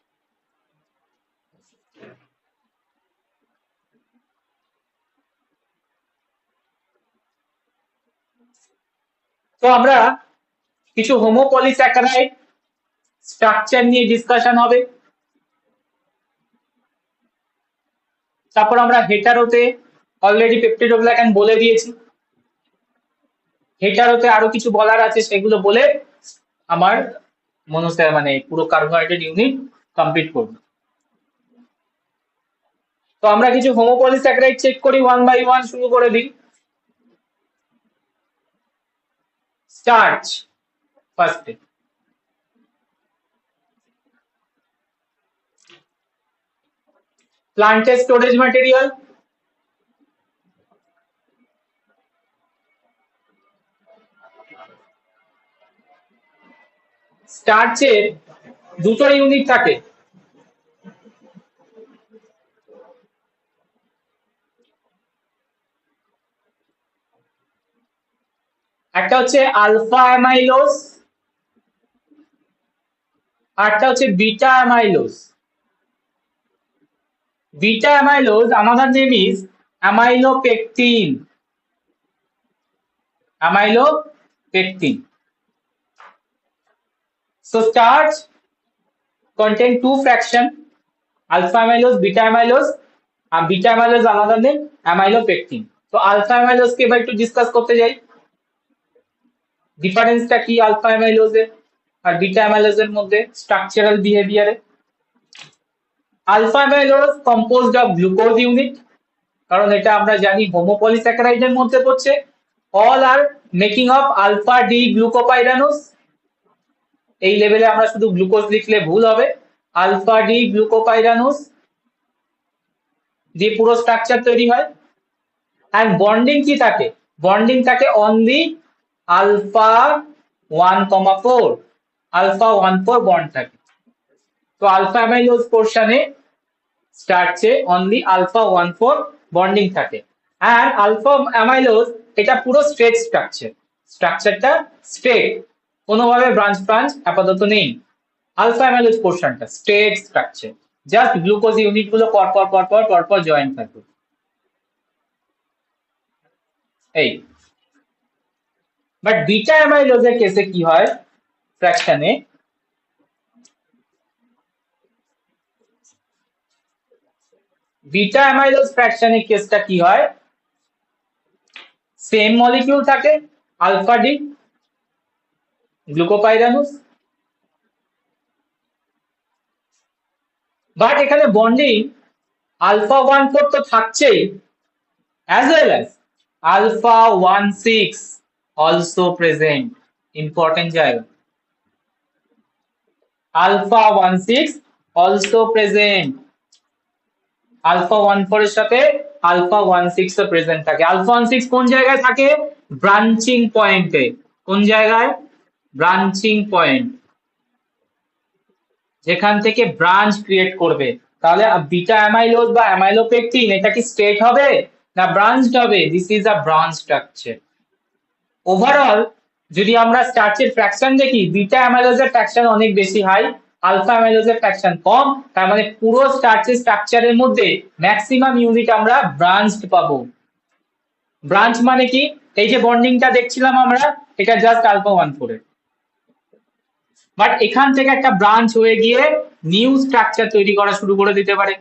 A: তো আমরা কিছু হোমোপলিস্যাকারাইড স্ট্রাকচার নিয়ে ডিসকাশন হবে। তারপর আমরা হেটারোতে অলরেডি পেপটিডোগ্লাইকান বলে দিয়েছি। হেটারোতে আরো কিছু বলার আছে, সেগুলো বলে আমার মানে পুরো কার্বোহাইড্রেট ইউনিট কমপ্লিট করব। তো আমরা কিছু হোমোপলিস্যাকারাইড চেক করি, ওয়ান বাই ওয়ান শুরু করে দিই। স্টার্চ ফার্স্টে, প্লান্টের স্টোরেজ ম্যাটেরিয়াল, স্টার্চের দুটো ইউনিট থাকে, একটা হচ্ছে আলফা অ্যামাইলোজ, আরটা হচ্ছে beta amylose. Beta amylose another name is amylopectin. Amylopectin. So starch contain two fraction, alpha amylose, beta amylose. Beta amylose another name amylopectin. তো আলফা অ্যামাইলোজ কে এবার একটু ডিসকাস করতে যাই। ডিফারেন্সটা কি আলফা অ্যামাইলোজে আর বিটা অ্যামাইলোজের মধ্যে স্ট্রাকচারাল বিহেভিয়ারে? Alpha amylose composed of glucose unit, কারণ এটা আমরা জানি হোমোপলিস্যাকারাইডের মধ্যে পড়ছে। All are making of alpha D glucopyranose. এই লেভেলে আমরা শুধু গ্লুকোজ লিখলে ভুল হবে। আলফা ডি গ্লুকোপাইরানোজ দিয়ে পুরো স্ট্রাকচার তৈরি হয়। এন্ড বন্ডিং কি থাকে? বন্ডিং থাকে অনলি আলফা 1,4, আলফা 1,4 বন্ড থাকে। তো আলফা অ্যামাইলোজ পোর্শনে স্টার্চে অনলি আলফা 1,4 বন্ডিং থাকে। আর আলফা অ্যামাইলোজ এটা পুরো স্ট্রেট স্ট্রাকচার, স্ট্রাকচারটা স্ট্রেট, কোনোভাবে ব্রাঞ্চ ব্রাঞ্চ আপাতত নেই। আলফা অ্যামাইলোজ পোর্শনটা straight structure, just glucose unit গুলো পরপর জয়েন থাকে। এই বাট বিটা অ্যামাইলোজের কেসে কি হয় ফ্র্যাকশনে? বিটা অ্যামাইলোজ ফ্র্যাকশনের কেসটা কি হয়? সেম মলিকিউল থাকে আলফা ডি গ্লুকোপাইরানোজ, বাট এখানে বন্ডিং আলফা 1,4 তো থাকছেই, as well as alpha 1,6 also present, important জায়গা। alpha 1,6 also present, alpha 1,4 এর সাথে alpha 1,6 ও প্রেজেন্ট থাকে। alpha 1,6 কোন জায়গায় থাকে? ব্রাঞ্চিং পয়েন্টে। কোন জায়গায়? ব্রাঞ্চিং পয়েন্ট, যেখান থেকে ব্রাঞ্চ ক্রিয়েট করবে। তাহলে বিটা অ্যামাইলোজ বা অ্যামাইলোপেকটিন এটা কি স্ট্রেট হবে না ব্রাঞ্চড হবে? This is a branch structure. Overall যদি আমরা স্টার্চের ফ্র্যাকশন দেখি, বিটা অ্যামাইলোজের ফ্র্যাকশন অনেক বেশি হাই, আলফা অ্যামাইলোজের ফ্র্যাকশন কম। তার মানে পুরো স্টার্চের স্ট্রাকচারের মধ্যে ম্যাক্সিমাম ইউনিট আমরা ব্রাঞ্চড পাবো। ব্রাঞ্চ মানে কি? এই যে বন্ডিংটা দেখছিলাম আমরা, এটা জাস্ট আলফা 1,4 এর, বাট এখান থেকে একটা ব্রাঞ্চ হয়ে গিয়ে নিউ স্ট্রাকচার তৈরি করা শুরু করে দিতে পারে।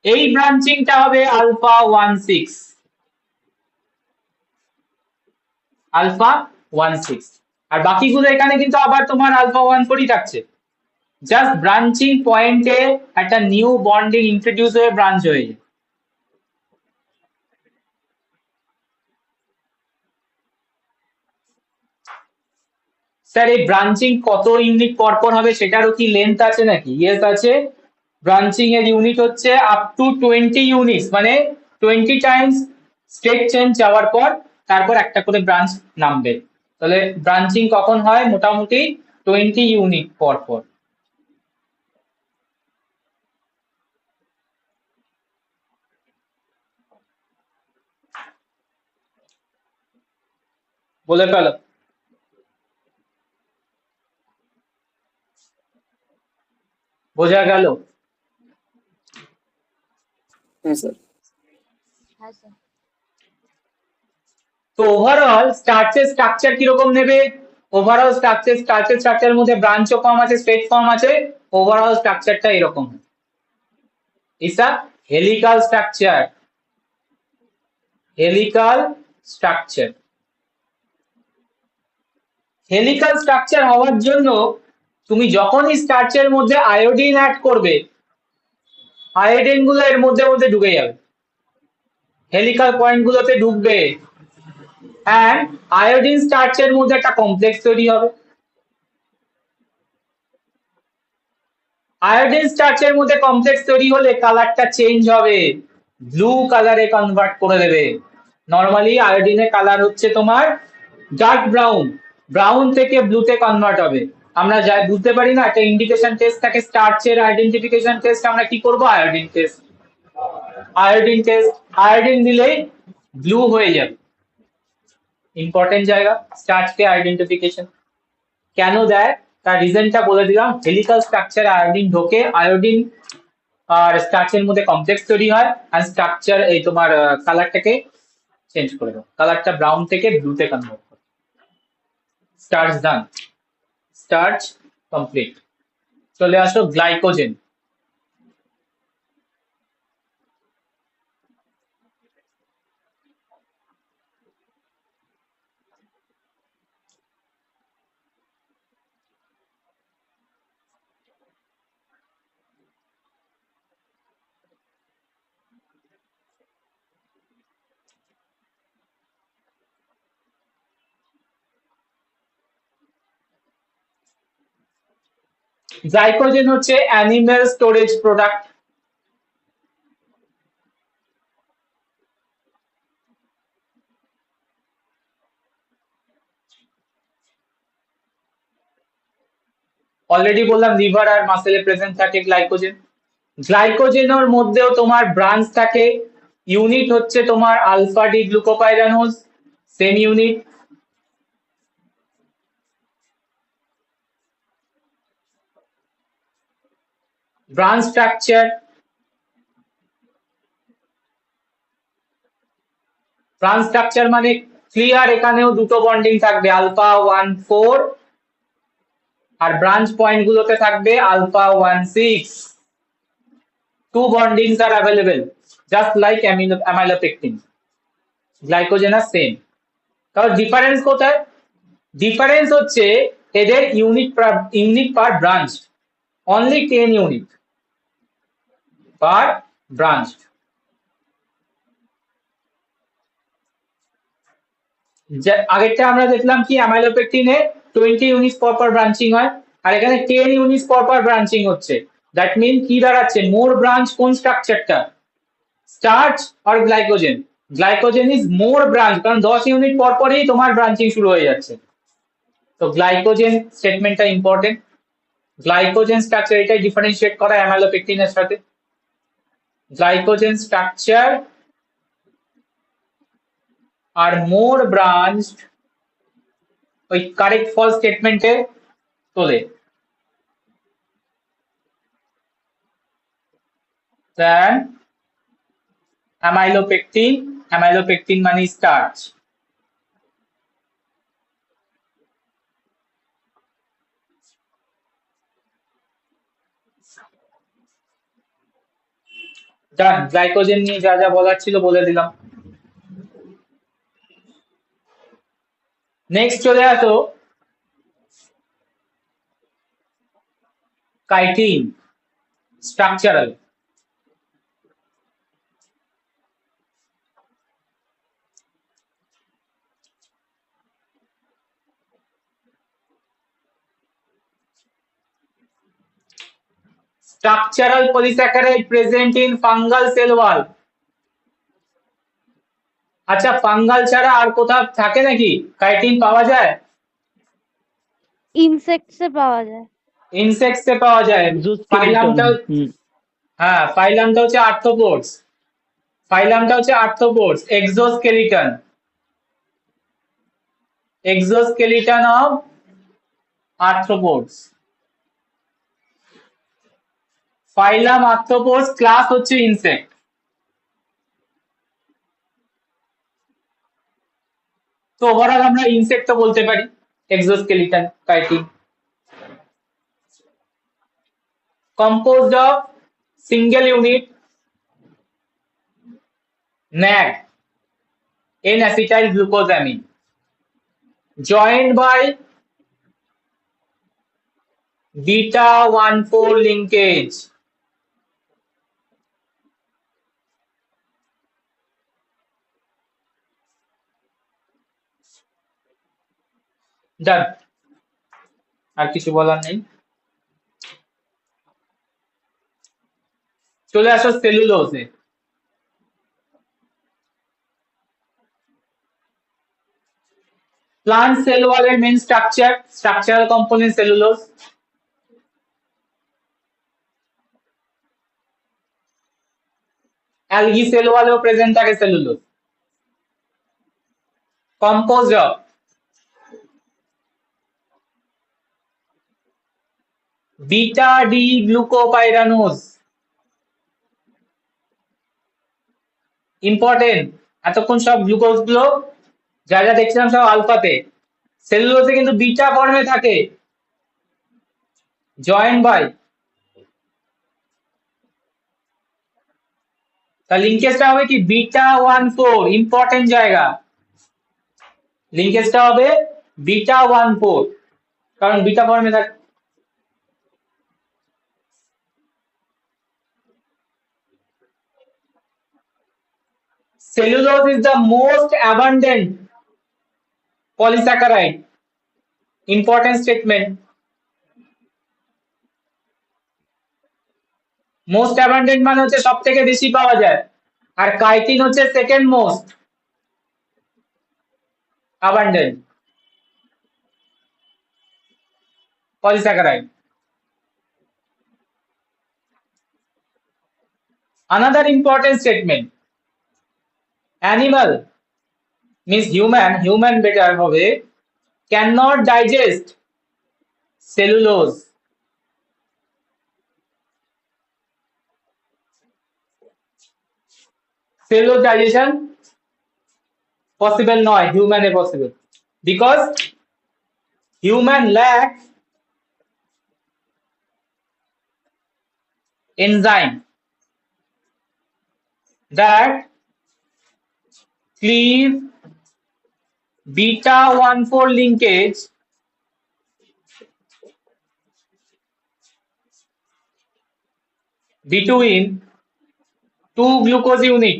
A: এই ব্রাঞ্চিংটা হবে আলফা 1,6, আলফা 1,6। আর বাকিগুলো এখানে কিন্তু আবার তোমার আলফা 1,4 ই থাকছে, জাস্ট ব্রাঞ্চিং পয়েন্টে একটা নিউ বন্ডিং ইন্ট্রোডিউস হয়ে ব্রাঞ্চ হয়ে যায়। স্যার এই ব্রাঞ্চিং কত ইউনিট পরপর হবে সেটারও কি লেন্থ আছে নাকি? ইয়েস আছে। ব্রাঞ্চিং এর ইউনিট হচ্ছে আপ টু 20 ইউনিটস, মানে 20 টাইমস স্টেট চেঞ্জ যাওয়ার পর তারপর একটা করে ব্রাঞ্চ নামবে। তাহলে ব্রাঞ্চিং কখন হয়? মোটামুটি 20 ইউনিট পর পর। বলে ফেলো। বোঝা গেল?
C: হ্যাঁ স্যার।
B: হ্যাঁ স্যার।
A: তো ওভারঅল স্টার্চের স্ট্রাকচার কিরকম নেবে? ওভারঅল স্ট্রাকচারের মধ্যে ব্রাঞ্চও কম আছে, স্ট্রেট ফর্ম আছে, ওভারঅল স্ট্রাকচারটা এরকম। It's a helical structure. Helical structure. Helical structure হওয়ার জন্য তুমি যখনই স্টার্চের মধ্যে আয়োডিন অ্যাড করবে, আয়োডিন গুলো এর মধ্যে মধ্যে ঢুকে যাবে, হেলিকাল পয়েন্ট গুলোতে ঢুকবে, অ্যান্ড আয়োডিন স্টার্চের মধ্যে একটা কমপ্লেক্স তৈরি হবে। আয়োডিন স্টার্চের মধ্যে কমপ্লেক্স তৈরি হলে কালারটা চেঞ্জ হবে, ব্লু কালারে কনভার্ট করে দেবে। নর্মালি আয়োডিনের কালার হচ্ছে তোমার ডার্ক ব্রাউন, ব্রাউন থেকে ব্লুতে কনভার্ট হবে। আমরা যা বুঝতে পারি না, একটা ইন্ডিকেশন টেস্ট থাকে স্টার্চের আইডেন্টিফিকেশন টেস্ট, আমরা কি করব? Iodine test. Iodine test, iodine দিলেই ব্লু হয়ে যাবে। ইম্পর্টেন্ট জায়গা স্টার্চকে আইডেন্টিফিকেশন কেন দেয় তার রিজনটা বলে দিলাম। হেলিকাল স্ট্রাকচার আয়োডিন ঢোকে, আয়োডিন আর স্টার্চের মধ্যে কমপ্লেক্স তৈরি হয়, আর স্ট্রাকচার এই তোমার কালারটাকে চেঞ্জ করে দাও, কালারটা ব্রাউন থেকে ব্লুতে কনভার্ট করে। Starch done, starch complete. চলে আসো গ্লাইকোজেন। গ্লাইকোজেন হচ্ছে অ্যানিমেল স্টোরেজ প্রোডাক্ট। অলরেডি বললাম লিভার আর মাসেলে প্রেজেন্ট থাকে গ্লাইকোজেন। গ্লাইকোজেনের মধ্যেও তোমার ব্রাঞ্চ থাকে, ইউনিট হচ্ছে তোমার alpha D glucopyranose, same unit. Branch structure, branch structure মানে ক্লিয়ার, এখানেও দুটো বন্ডিং থাকবে, আলফা 1,4 আর ব্রাঞ্চ পয়েন্ট গুলোতে থাকবে alpha 1,6। Two bondings are available, just like amylopectin. Glycogen are same. তাহলে ডিফারেন্স কোথায়? ডিফারেন্স হচ্ছে এদের unit per branch, only 10 unit per branch. আগেরটা আমরা দেখলাম কি অ্যামাইলোপেকটিনে 20 ইউনিট পর পর ব্রাঞ্চিং হয়, আর এখানে 10 ইউনিট পর পর ব্রাঞ্চিং হচ্ছে। দ্যাট মিন কি দাঁড়াচ্ছে? মোর ব্রাঞ্চ কোন স্ট্রাকচারটা? স্টার্চ আর glycogen. Glycogen is more branch, কারণ 10 ইউনিট পর পরই তোমার ব্রাঞ্চিং শুরু হয়ে যাচ্ছে। তো গ্লাইকোজেন স্টেটমেন্টটা ইম্পর্টেন্ট। গ্লাইকোজেন স্ট্রাকচার এটাই ডিফারেন্সিয়েট করা অ্যামাইলোপেকটিনের সাথে। গ্লাইকোজেন স্ট্রাকচার আর মোর ব্রাঞ্চ ওই কারেক্ট ফলস স্টেটমেন্টে তোলে। দেন অ্যামাইলোপেকটিন, অ্যামাইলোপেকটিন মানে স্টার্চ। ডান, গ্লাইকোজেন নিয়ে যা যা বলার ছিল বলে দিলাম। নেক্সট চলে আসো chitin, structural. Structural polysaccharide present in fungal cell wall. আচ্ছা, ফাঙ্গাল ছাড়া আর কোথাও থাকে নাকি কাইটিন পাওয়া যায়?
B: ইনসেক্টসে পাওয়া যায়।
A: ইনসেক্টসে পাওয়া যায়।
C: এক্সোস্কেলিটন।
A: ফাইলামটা, হ্যাঁ ফাইলামটা হচ্ছে আর্থ্রোপোডস, ফাইলামটা হচ্ছে arthropods. Exoskeleton, exoskeleton of arthropods. Phylum arthropods, class হচ্ছে ইনসেক্ট। তো ওভারঅল আমরা ইনসেক্ট তো বলতে পারি। exoskeleton, chitin. Composed of single unit NAG, N-acetyl glucosamine, joined by beta 1,4 linkage. Done. আর কিছু বলার নেই। চলে আসো সেলুলোজে। Plant cell wall এর main structure, structural component cellulose. Algae cell wall present থাকে cellulose. Composed of beta D glucopyranose. Important, এতক্ষণ সব glucose গুলো যা যা দেখছিলাম সব আলফাতে, সেলুলোজে কিন্তু বিটা ফর্মে থাকে, জয়েন্ট বাই। তা লিঙ্কেজটা হবে কি বিটা 1,4, ইম্পর্টেন্ট জায়গা, লিঙ্কেজটা হবে বিটা 1,4, কারণ বিটা ফর্মে থাকে। Cellulose is the most abundant polysaccharide. Important statement. Most abundant মানে হচ্ছে সব থেকে বেশি পাওয়া যায়, আর কাইটিন হচ্ছে second most abundant polysaccharide. Another important statement. Animal means human better হবে cannot digest cellulose. Cellulose digestion possible নয়, human A possible, because human lack enzyme that cleave beta 1,4 linkage between two glucose unit.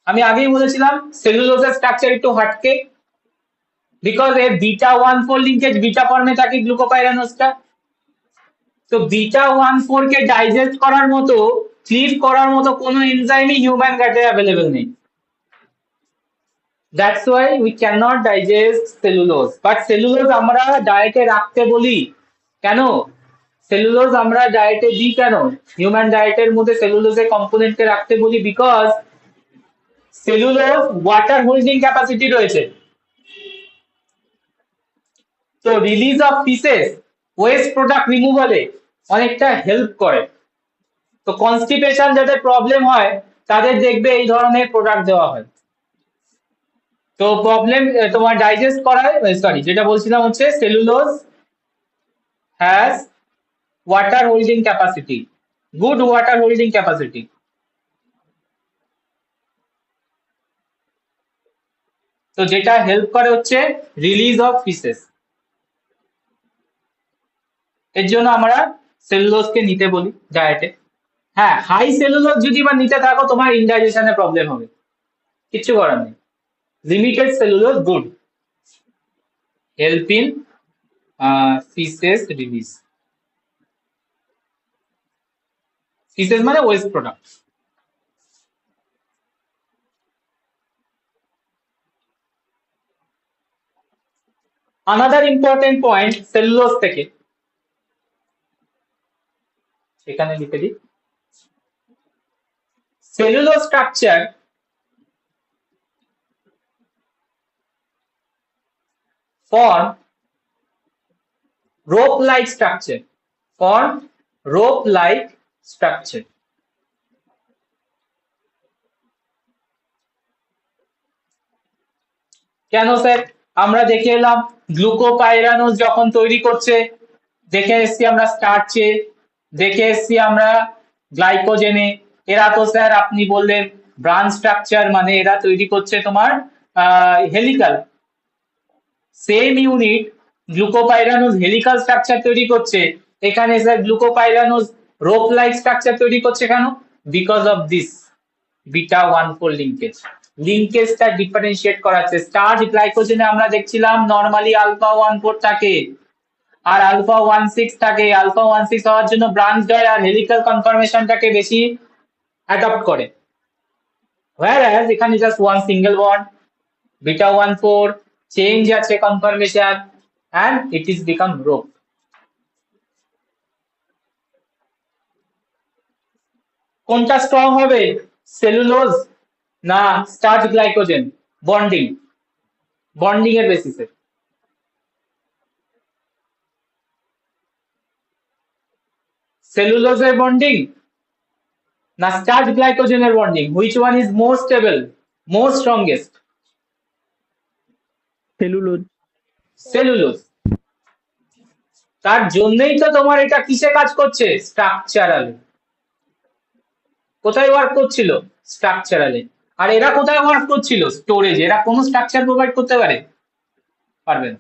A: আমি আগেই বলেছিলাম সেলুলোজের structure একটু হাটকে, because এর beta 1,4 linkage beta ফর্মে থাকে গ্লুকোপাইরানোজটা। তো বিটা 1,4 কে ডাইজেস্ট করার মতো, ক্লিভ করার মতো কোনো এনজাইমই হিউম্যান গাটে অ্যাভেলেবল নেই। That's why we can not digest cellulose. But cellulose আমরা ডায়েটে রাখতে বলি কেন? সেলুলোজ আমরা ডায়েটে দিই কেন? হিউম্যান ডায়েটের মধ্যে সেলুলোজের কম্পোনেন্টকে রাখতে বলি because cellulose water holding capacity রয়েছে। তো release of faeces waste product রিমুভালে অনেকটা হেল্প করে। তো কনস্টিপেশন যাদের প্রবলেম হয় তাদের দেখবে এই ধরনের প্রোডাক্ট দেওয়া হয়। তো প্রবলেম তোমার ডাইজেস্ট করায়, সরি যেটা বলছিলাম হচ্ছে cellulose has water holding capacity, good water holding capacity. তো যেটা হেল্প করে হচ্ছে রিলিজ অফ ফিসেস, এর জন্য আমরা সেলুলোজকে নিতে বলি ডায়েটে। হ্যাঁ, হাই সেলুলোজ যদি বা নিতে থাকো তোমার ইনডাইজেশনে প্রবলেম হবে, কিচ্ছু করার নেই। Limited cellulose good, help in faeces release. Faeces মানে waste product. Another important point cellulose থেকে, এখানে লিখে দিই, cellulose structure form rope-like structure, form rope-like structure. কেন স্যার? আমরা দেখে এলাম গ্লুকোপাইরানোজ যখন তৈরি করছে, দেখে এসছি আমরা স্টার্চে, দেখে এসছি আমরা গ্লাইকোজেনে। এরা তো স্যার আপনি বললেন ব্রাঞ্চ স্ট্রাকচার, মানে এরা তৈরি করছে তোমার helical. Same unit glucopyranose helical structure তৈরি করছে, এখানে sir glucopyranose rope like structure তৈরি করছে কেন? Because of this beta 1,4 linkage. লিঙ্কেজটা ডিফারেন্সিয়েট করাচ্ছে। স্টার্চ গ্লাইকোজেনে আমরা দেখছিলাম নরমালি আলফা 1,4 থাকে আর আলফা 1,6 থাকে। আলফা 1,6 হওয়ার জন্য ব্রাঞ্চ হয় আর হেলিকাল কনফরমেশনটাকে বেশি অ্যাডপ্ট করে। whereas এখানে just one single bond, beta 1,4 change আছে conformation and it is become rope. কোনটা স্ট্রং হবে, সেলুলোজ না স্টার্চ গ্লাইকোজেন? বন্ডিং, বন্ডিং এর বেসিসে। সেলুলোজের বন্ডিং না স্টার্চ গ্লাইকোজেনের bonding? Which one is more stable, more strongest?
C: Cellulose.
A: Cellulose. তার জন্যই তো তোমার এটা কিসে কাজ করছে, স্ট্রাকচারালি। কোথায় ওয়ার্ক করছিল, স্ট্রাকচারালি। আর এরা কোথায় ওয়ার্ক করছিল, স্টোরেজ। এরা কোন স্ট্রাকচার প্রোভাইড করতে পারে? পারবে না,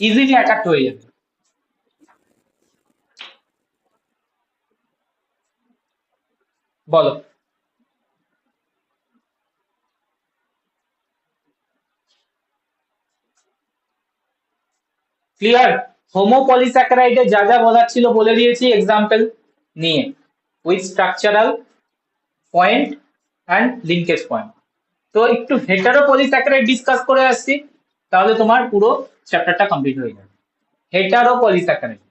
A: ইজিলি অ্যাটাক হয়ে যাবে। বলো। ক্লিয়ার? হোমোপলিস্যাকারাইডে যা যা বলার ছিল বলে দিয়েছি এক্সাম্পল নিয়ে, with structural point and linkage point. তো একটু হেটারোপলিস্যাকারাইড ডিসকাস করে আসছি, তাহলে তোমার পুরো চ্যাপ্টারটা কমপ্লিট হয়ে যাবে। হেটারোপলিস্যাকারাইড,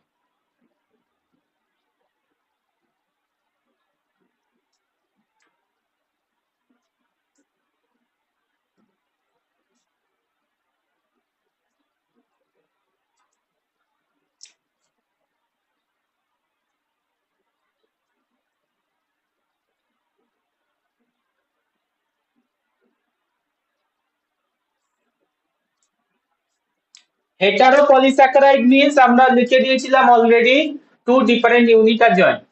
A: হেটারোপলিস্যাকারাইড মিন্স আমরা লিখে দিয়েছিলাম অলরেডি, টু ডিফারেন্ট ইউনিট আর জয়েন্ট।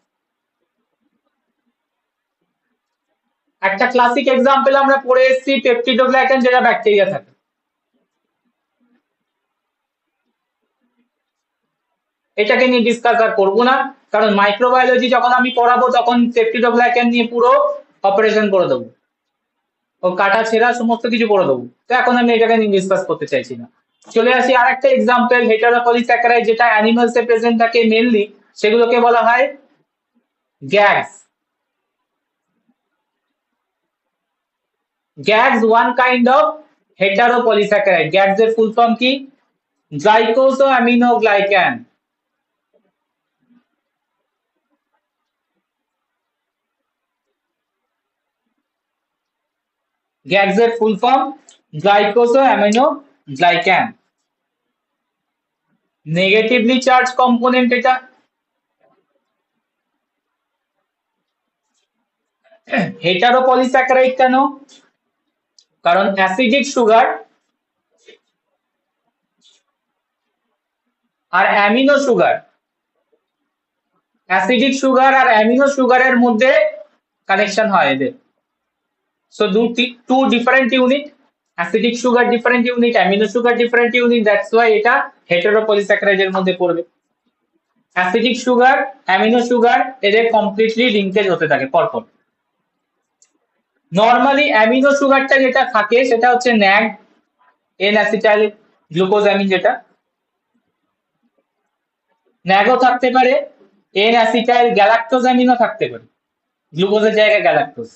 A: একটা ক্লাসিক এক্সাম্পল আমরা পড়ে এসেছি পেপটিডোগ্লাইকান, যেটা ব্যাকটেরিয়া থাকে। এটাকে নিয়ে ডিসকাস আর করবো না, কারণ মাইক্রোবায়োলজি যখন আমি পড়াবো তখন পেপটিডোগ্লাইকান নিয়ে পুরো অপারেশন করে দেবো, ও কাটা ছেঁড়া সমস্ত কিছু করে দেবো। তো এখন আমি এটাকে নিয়ে ডিসকাস করতে চাইছি না। চলে আসি আর একটা এক্সাম্পল, হেটারোপলিস্যাকারাইড যেটা অ্যানিমালস এ প্রেজেন্ট থাকে মেনলি, সেগুলোকে বলা হয় GAGs. GAGs one kind of heteropolysaccharide. GAGs এর ফুল ফর্ম কি? গ্লাইকোসোঅ্যামিনোগ্লাইকান। গ্যাগস এর full form glycosaminoglycan. Negatively charge component এটা। হেটারোপলিস্যাকারাইড কেন? কারণ অ্যাসিডিক সুগার আর অ্যামিনো সুগার, অ্যাসিডিক সুগার আর অ্যামিনো সুগারের মধ্যে কানেকশন হয় এদের। So two different unit, acidic sugar different unit, amino sugar different unit, that's why এটা হেটারোপলিস্যাকারাইড এর মধ্যে পড়বে। অ্যাসিডিক সুগার, অ্যামিনো সুগার এদের কমপ্লিটলি লিঙ্কেজ হতে থাকে পরপর। নরমালি অ্যামিনো সুগারটা যেটা থাকে সেটা হচ্ছে ন্যাগ, এন অ্যাসিটাইল গ্লুকোজামিন, যেটা ন্যাগও থাকতে পারে, এন অ্যাসিটাইল গ্যালাক্টোজামিনও থাকতে পারে, গ্লুকোজের জায়গায় গ্যালাক্টোজ।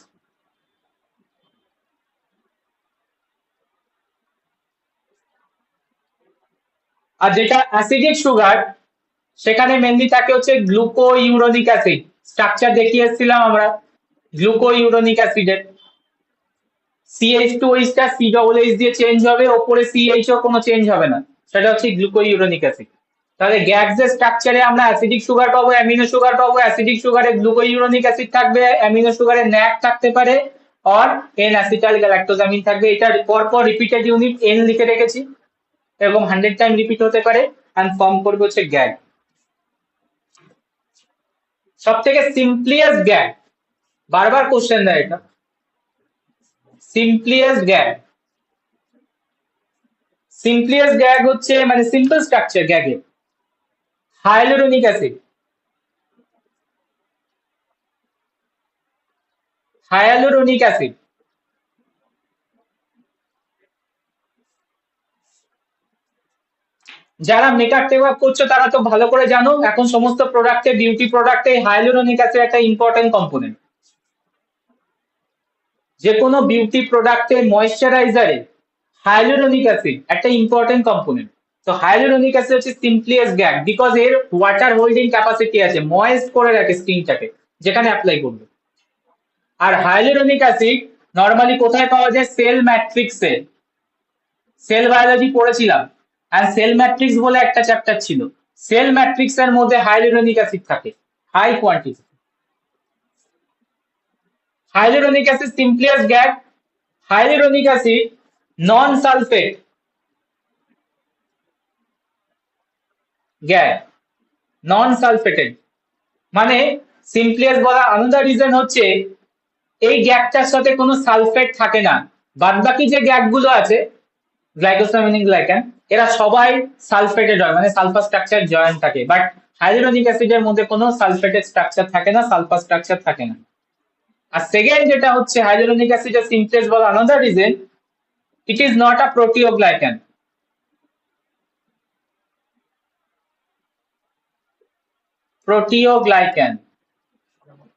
A: আর যেটা অ্যাসিডিক সুগার সেখানে মেনলি থাকে হচ্ছে গ্লুকোইউরোনিক অ্যাসিড। স্ট্রাকচার দেখিয়ে এসেছিলাম আমরা গ্লুকোইউরোনিক অ্যাসিডের। CH2OH টা COOH দিয়ে চেঞ্জ হবে, ওপরে CH ও কোনো চেঞ্জ হবে না, সেটা হচ্ছে গ্লুকোইউরোনিক অ্যাসিড। তাহলে গ্যাগসের স্ট্রাকচারে আমরা অ্যাসিডিক সুগার পাবো, অ্যামিনো সুগার পাবো। অ্যাসিডিক সুগারে গ্লুকোইউরোনিক অ্যাসিড থাকবে, অ্যামিনো সুগারে ন্যাক থাকতে পারে, और एन অ্যাসিটাইল গ্যালাক্টোজামিন থাকবে। এটা পরপর রিপিটেড ইউনিট এন লিখে রেখেছি এবং 100 টাইম রিপিট হতে পারে এন্ড ফর্ম করবে হচ্ছে গ্যাগ। সব থেকে সিম্পলিয়েস্ট গ্যাগ, বারবার কোশ্চেন দেয় এটা, সিম্পলিয়েস্ট গ্যাগ। সিম্পলিয়েস্ট গ্যাগ হচ্ছে মানে সিম্পল স্ট্রাকচার গ্যাগের হাইলুরোনিক অ্যাসিড। হায়ালুরোনিক অ্যাসিড যারা মেকআপ টেকআপ করছো তারা তো ভালো করে জানো, এখন সমস্ত প্রোডাক্টে, বিউটি প্রোডাক্টে হাইলুরোনিক অ্যাসিড একটা ইম্পর্টেন্ট কম্পোনেন্ট। যে কোনো বিউটি প্রোডাক্টে ময়েশ্চারাইজারে হাইলুরোনিক অ্যাসিড একটা ইম্পর্টেন্ট কম্পোনেন্ট। তো হাইলুরোনিক অ্যাসিড হচ্ছে সিম্পলিয়েস্ট গ্যাগ বিকজ এর ওয়াটার হোল্ডিং ক্যাপাসিটি আছে, ময়েস্ট করে রাখে স্কিনটাকে যেখানে অ্যাপ্লাই করবে। আর হাইলুরোনিক অ্যাসিড নরমালি কোথায় পাওয়া যায়? সেল ম্যাট্রিক্সে। সেল বায়োলজি পড়েছিলাম আর সেল ম্যাট্রিক্স বলে একটা চ্যাপ্টার ছিল, সেল ম্যাট্রিক্স এর মধ্যে হাইলুরোনিক অ্যাসিড থাকে high quantity. Hyaluronic acid simpliest GAG. Hyaluronic acid non sulphate GAG, non sulphated. মানে সিম্পলিয়েস্ট বলা আলাদা রিজন হচ্ছে এই গ্যাগটার সাথে কোনো সালফেট থাকে না। বাদবাকি যে গ্যাগ গুলো আছে গ্লাইকোসামিনিক গ্লাইকান এরা সবাই সালফেটেড হয়, মানে সালফার স্ট্রাকচার জয়েন্ট থাকে, বাট হাইলুরোনিক অ্যাসিডের মধ্যে কোনো সালফেটেড স্ট্রাকচার থাকে না, সালফার স্ট্রাকচার থাকে না। আর সেকেন্ড যেটা হচ্ছে হাইলুরোনিক অ্যাসিডের সিম্পলেস্ট বলা another reason, it is not a proteoglycan. Proteoglycan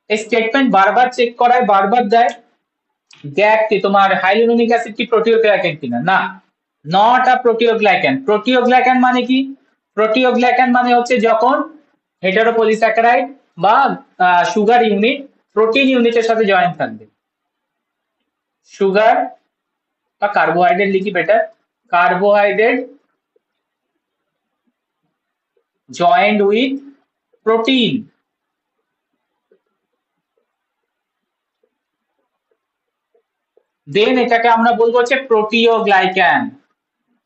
A: এই স্টেটমেন্ট বারবার চেক করায়, বারবার দেয় গ্যাগ কি তোমার হাইলুরোনিক অ্যাসিড কি প্রোটিওগ্লাইকান কিনা, না, নট আ প্রোটিওগ্লাইকান। প্রোটিওগ্লাইকান মানে কি? প্রোটিওগ্লাইকান মানে হচ্ছে যখন হেটারোপলিস্যাকারাইড বা সুগার ইউনিট প্রোটিন ইউনিটের সাথে জয়েন থাকবে। সুগার বা কার্বোহাইড্রেট লিখি better, carbohydrate joined with protein, then এটাকে আমরা বলবো হচ্ছে প্রোটিওগ্লাইকান।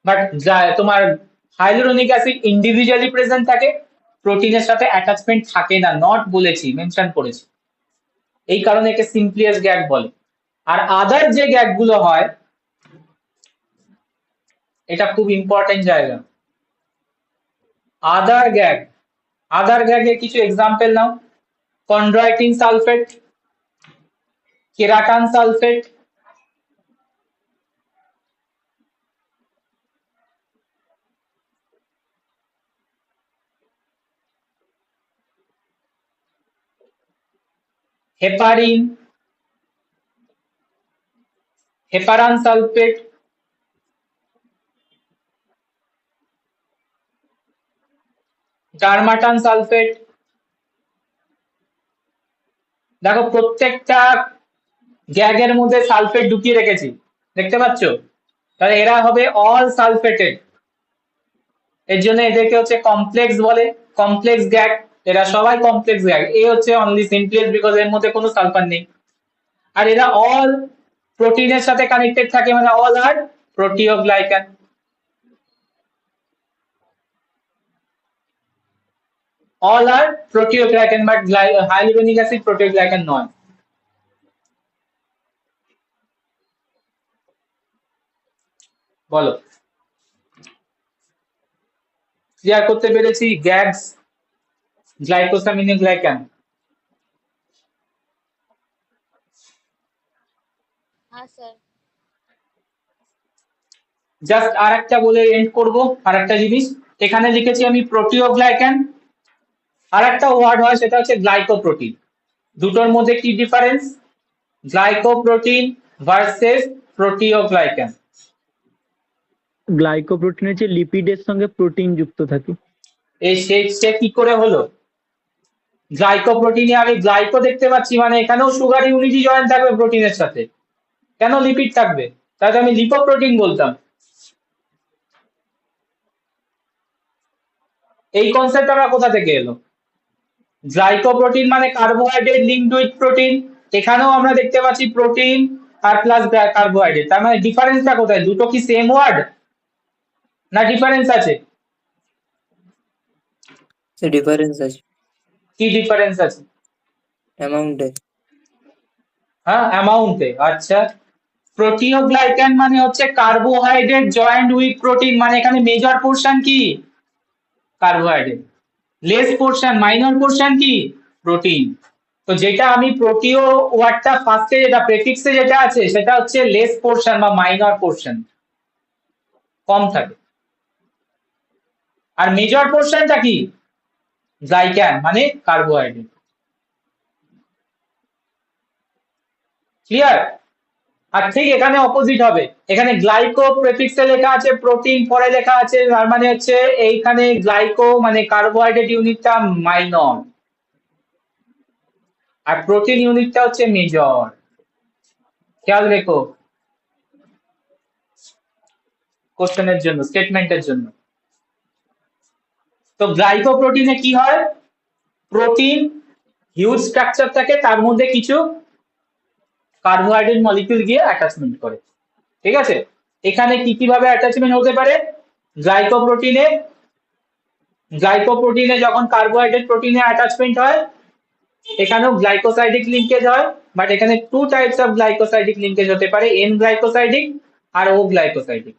A: বাট তোমার হাইলুরোনিক অ্যাসিড ইন্ডিভিজুয়ালি প্রেজেন্ট থাকে, প্রোটিনের সাথে অ্যাটাচমেন্ট থাকে না, নট বলেছি, মেনশন করেছি, এই কারণে একে সিম্পলিয়েস্ট গ্যাগ বলে। আর আদার যে গ্যাগ গুলো হয়, এটা খুব ইম্পর্টেন্ট জায়গা, আদার গ্যাগ। আদার গ্যাগের কিছু এক্সাম্পল নাও, chondroitin sulphate, keratan sulphate, heparin, heparan sulphate, dermatan sulphate. দেখো প্রত্যেকটা গ্যাগের মধ্যে সালফেট ঢুকিয়ে রেখেছি, দেখতে পাচ্ছ? তাহলে এরা হবে অল সালফেটেড, এর জন্য এদেরকে হচ্ছে কমপ্লেক্স বলে, কমপ্লেক্স গ্যাগ। এরা সবাই কমপ্লেক্স গ্যাগ, এ হচ্ছে অনলি সিম্পলিয়েস্ট বিকজ এর মধ্যে কোনো সালফার নেই। আর এরা অল প্রোটিনের সাথে কানেক্টেড থাকে, মানে all are proteoglycan. All are proteoglycan, but hyaluronic acid proteoglycan নয়। বলো, ক্লিয়ার করতে পেরেছি গ্যাগস, গ্লাইকোসামিনিক গ্লাইকান?
B: हाँ सर।
A: জাস্ট আর একটা বলে এন্ড করব। আর একটা জিনিস এখানে লিখেছি আমি প্রোটিওগ্লাইকান, আর একটা ওয়ার্ড হয় সেটা হচ্ছে গ্লাইকোপ্রোটিন। দুটোর মধ্যে কি ডিফারেন্স? Glycoprotein versus proteoglycan.
C: গ্লাইকোপ্রোটিনের যে লিপিডের সঙ্গে প্রোটিন যুক্ত থাকে।
A: এই সে কি করে হলো? গ্লাইকোপ্রোটিনে আমি গ্লাইকো দেখতে পাচ্ছি, মানে এখানেও সুগার ইউনিটই জয়েন থাকবে প্রোটিনের সাথে, কেন লিপিড থাকবে? তাহলে আমি লিপোপ্রোটিন বলতাম। এই কনসেপ্ট আমরা কোথা থেকে এলো? গ্লাইকোপ্রোটিন মানে কার্বোহাইড্রেট লিঙ্কড উইথ প্রোটিন, এখানেও আমরা দেখতে পাচ্ছি প্রোটিন আর প্লাস কার্বোহাইড্রেট, তার মানে ডিফারেন্সটা কোথায়? দুটো কি সেম ওয়ার্ড না ডিফারেন্স আছে?
D: সে ডিফারেন্স আছে
A: কি ডিফারেন্স আছে?
D: অ্যামাউন্টে।
A: হ্যাঁ, অ্যামাউন্টে। আচ্ছা, প্রোটিওগ্লাইকান মানে হচ্ছে কার্বোহাইড্রেট জয়েন্ট উইথ প্রোটিন, মানে এখানে মেজর পোর্শন কি? Carbohydrate. Less portion, minor portion কি? প্রোটিন। তো যেটা আমি প্রোটিও ওয়ার্ডটা ফার্স্টে যেটা প্রেফিক্সে যেটা আছে সেটা হচ্ছে লেস পোর্শন বা মাইনর পোর্শন, কম থাকে। আর মেজর পোর্শনটা কি? গ্লাইক্যান মানে কার্বোহাইড্রেট। ক্লিয়ার? আর ঠিক এখানে অপোজিট হবে, এখানে গ্লাইকো প্রেফিক্সে লেখা আছে, প্রোটিন পরে লেখা আছে, তার মানে হচ্ছে এইখানে গ্লাইকো মানে কার্বোহাইড্রেট ইউনিটটা মাইনর আর প্রোটিন ইউনিটটা হচ্ছে মেজর। খেয়াল রেখো কোশ্চেনের জন্য, স্টেটমেন্টের জন্য। তো গ্লাইকোপ্রোটিনে কি হয়? প্রোটিন হিউজ স্ট্রাকচার থাকে, তার মধ্যে কিছু কার্বোহাইড্রেট মলিকিউল গিয়ে অ্যাটাচমেন্ট করে। ঠিক আছে, এখানে কি কিভাবে অ্যাটাচমেন্ট হতে পারে? গ্লাইকোপ্রোটিনে গ্লাইকোপ্রোটিনে যখন কার্বোহাইড্রেট প্রোটিনে অ্যাটাচমেন্ট হয়, এখানেও গ্লাইকোসাইডিক লিঙ্কেজ হয়, বাট এখানে two types of glycosidic linkage হতে পারে, এন গ্লাইকোসাইডিক আর ও গ্লাইকোসাইডিক।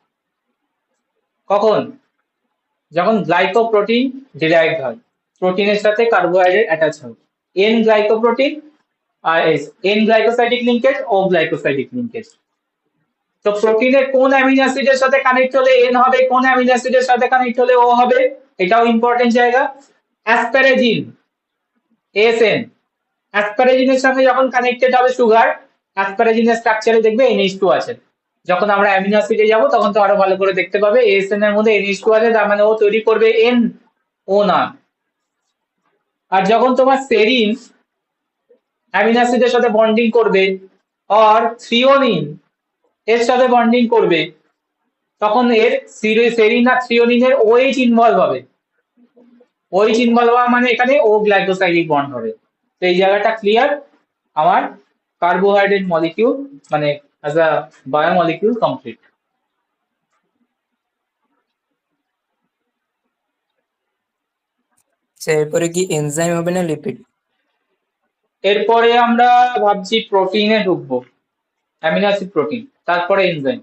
A: কখন? যখন গ্লাইকোপ্রোটিন ডিরাইভড হয়, প্রোটিনের সাথে কার্বোহাইড্রেট অ্যাটাচ হয়, এন গ্লাইকোপ্রোটিন আর N glycosidic linkage, O glycosidic linkage. তো প্রোটিনের কোন অ্যামিনো অ্যাসিডের সাথে কানেক্ট হলে এন হবে, কোন অ্যামিনো অ্যাসিডের সাথে কানেক্ট হলে ও হবে, এটাও ইম্পর্টেন্ট জায়গা। অ্যাসপারাজিন এসএন, অ্যাসপারাজিনের সঙ্গে যখন কানেক্টেড হবে সুগার, অ্যাসপারাজিনের স্ট্রাকচারে দেখবে NH2 আছে। যখন আমরা অ্যামিনো অ্যাসিডে যাব তখন তো আরো ভালো করে দেখতে পাবে, এসএন এর মধ্যে NH2 আছে, তার মানে ও তৈরি করবে এন, ও না। আর যখন তোমার সেরিন অ্যামিনো অ্যাসিডের সাথে বন্ডিং করবে, আর থ্রিওনিন এর সাথে বন্ডিং করবে, তখন এর সেরিন আর থ্রিওনিনের OH ইনভলভ হবে। OH ইনভলভ হওয়া মানে এখানে ও গ্লাইকোসাইডিক বন্ড হবে। তো এই জায়গাটা ক্লিয়ার? আমার কার্বোহাইড্রেট মলিকিউল মানে অ্যাজ আ বায়োমলিকিউল কমপ্লিট।
D: স্যার এরপরে কি এনজাইম হবে না লিপিড?
A: এরপরে আমরা ভাবছি প্রোটিনে ঢুকবো, অ্যামিনো অ্যাসিড প্রোটিন, তারপরে এনজাইম।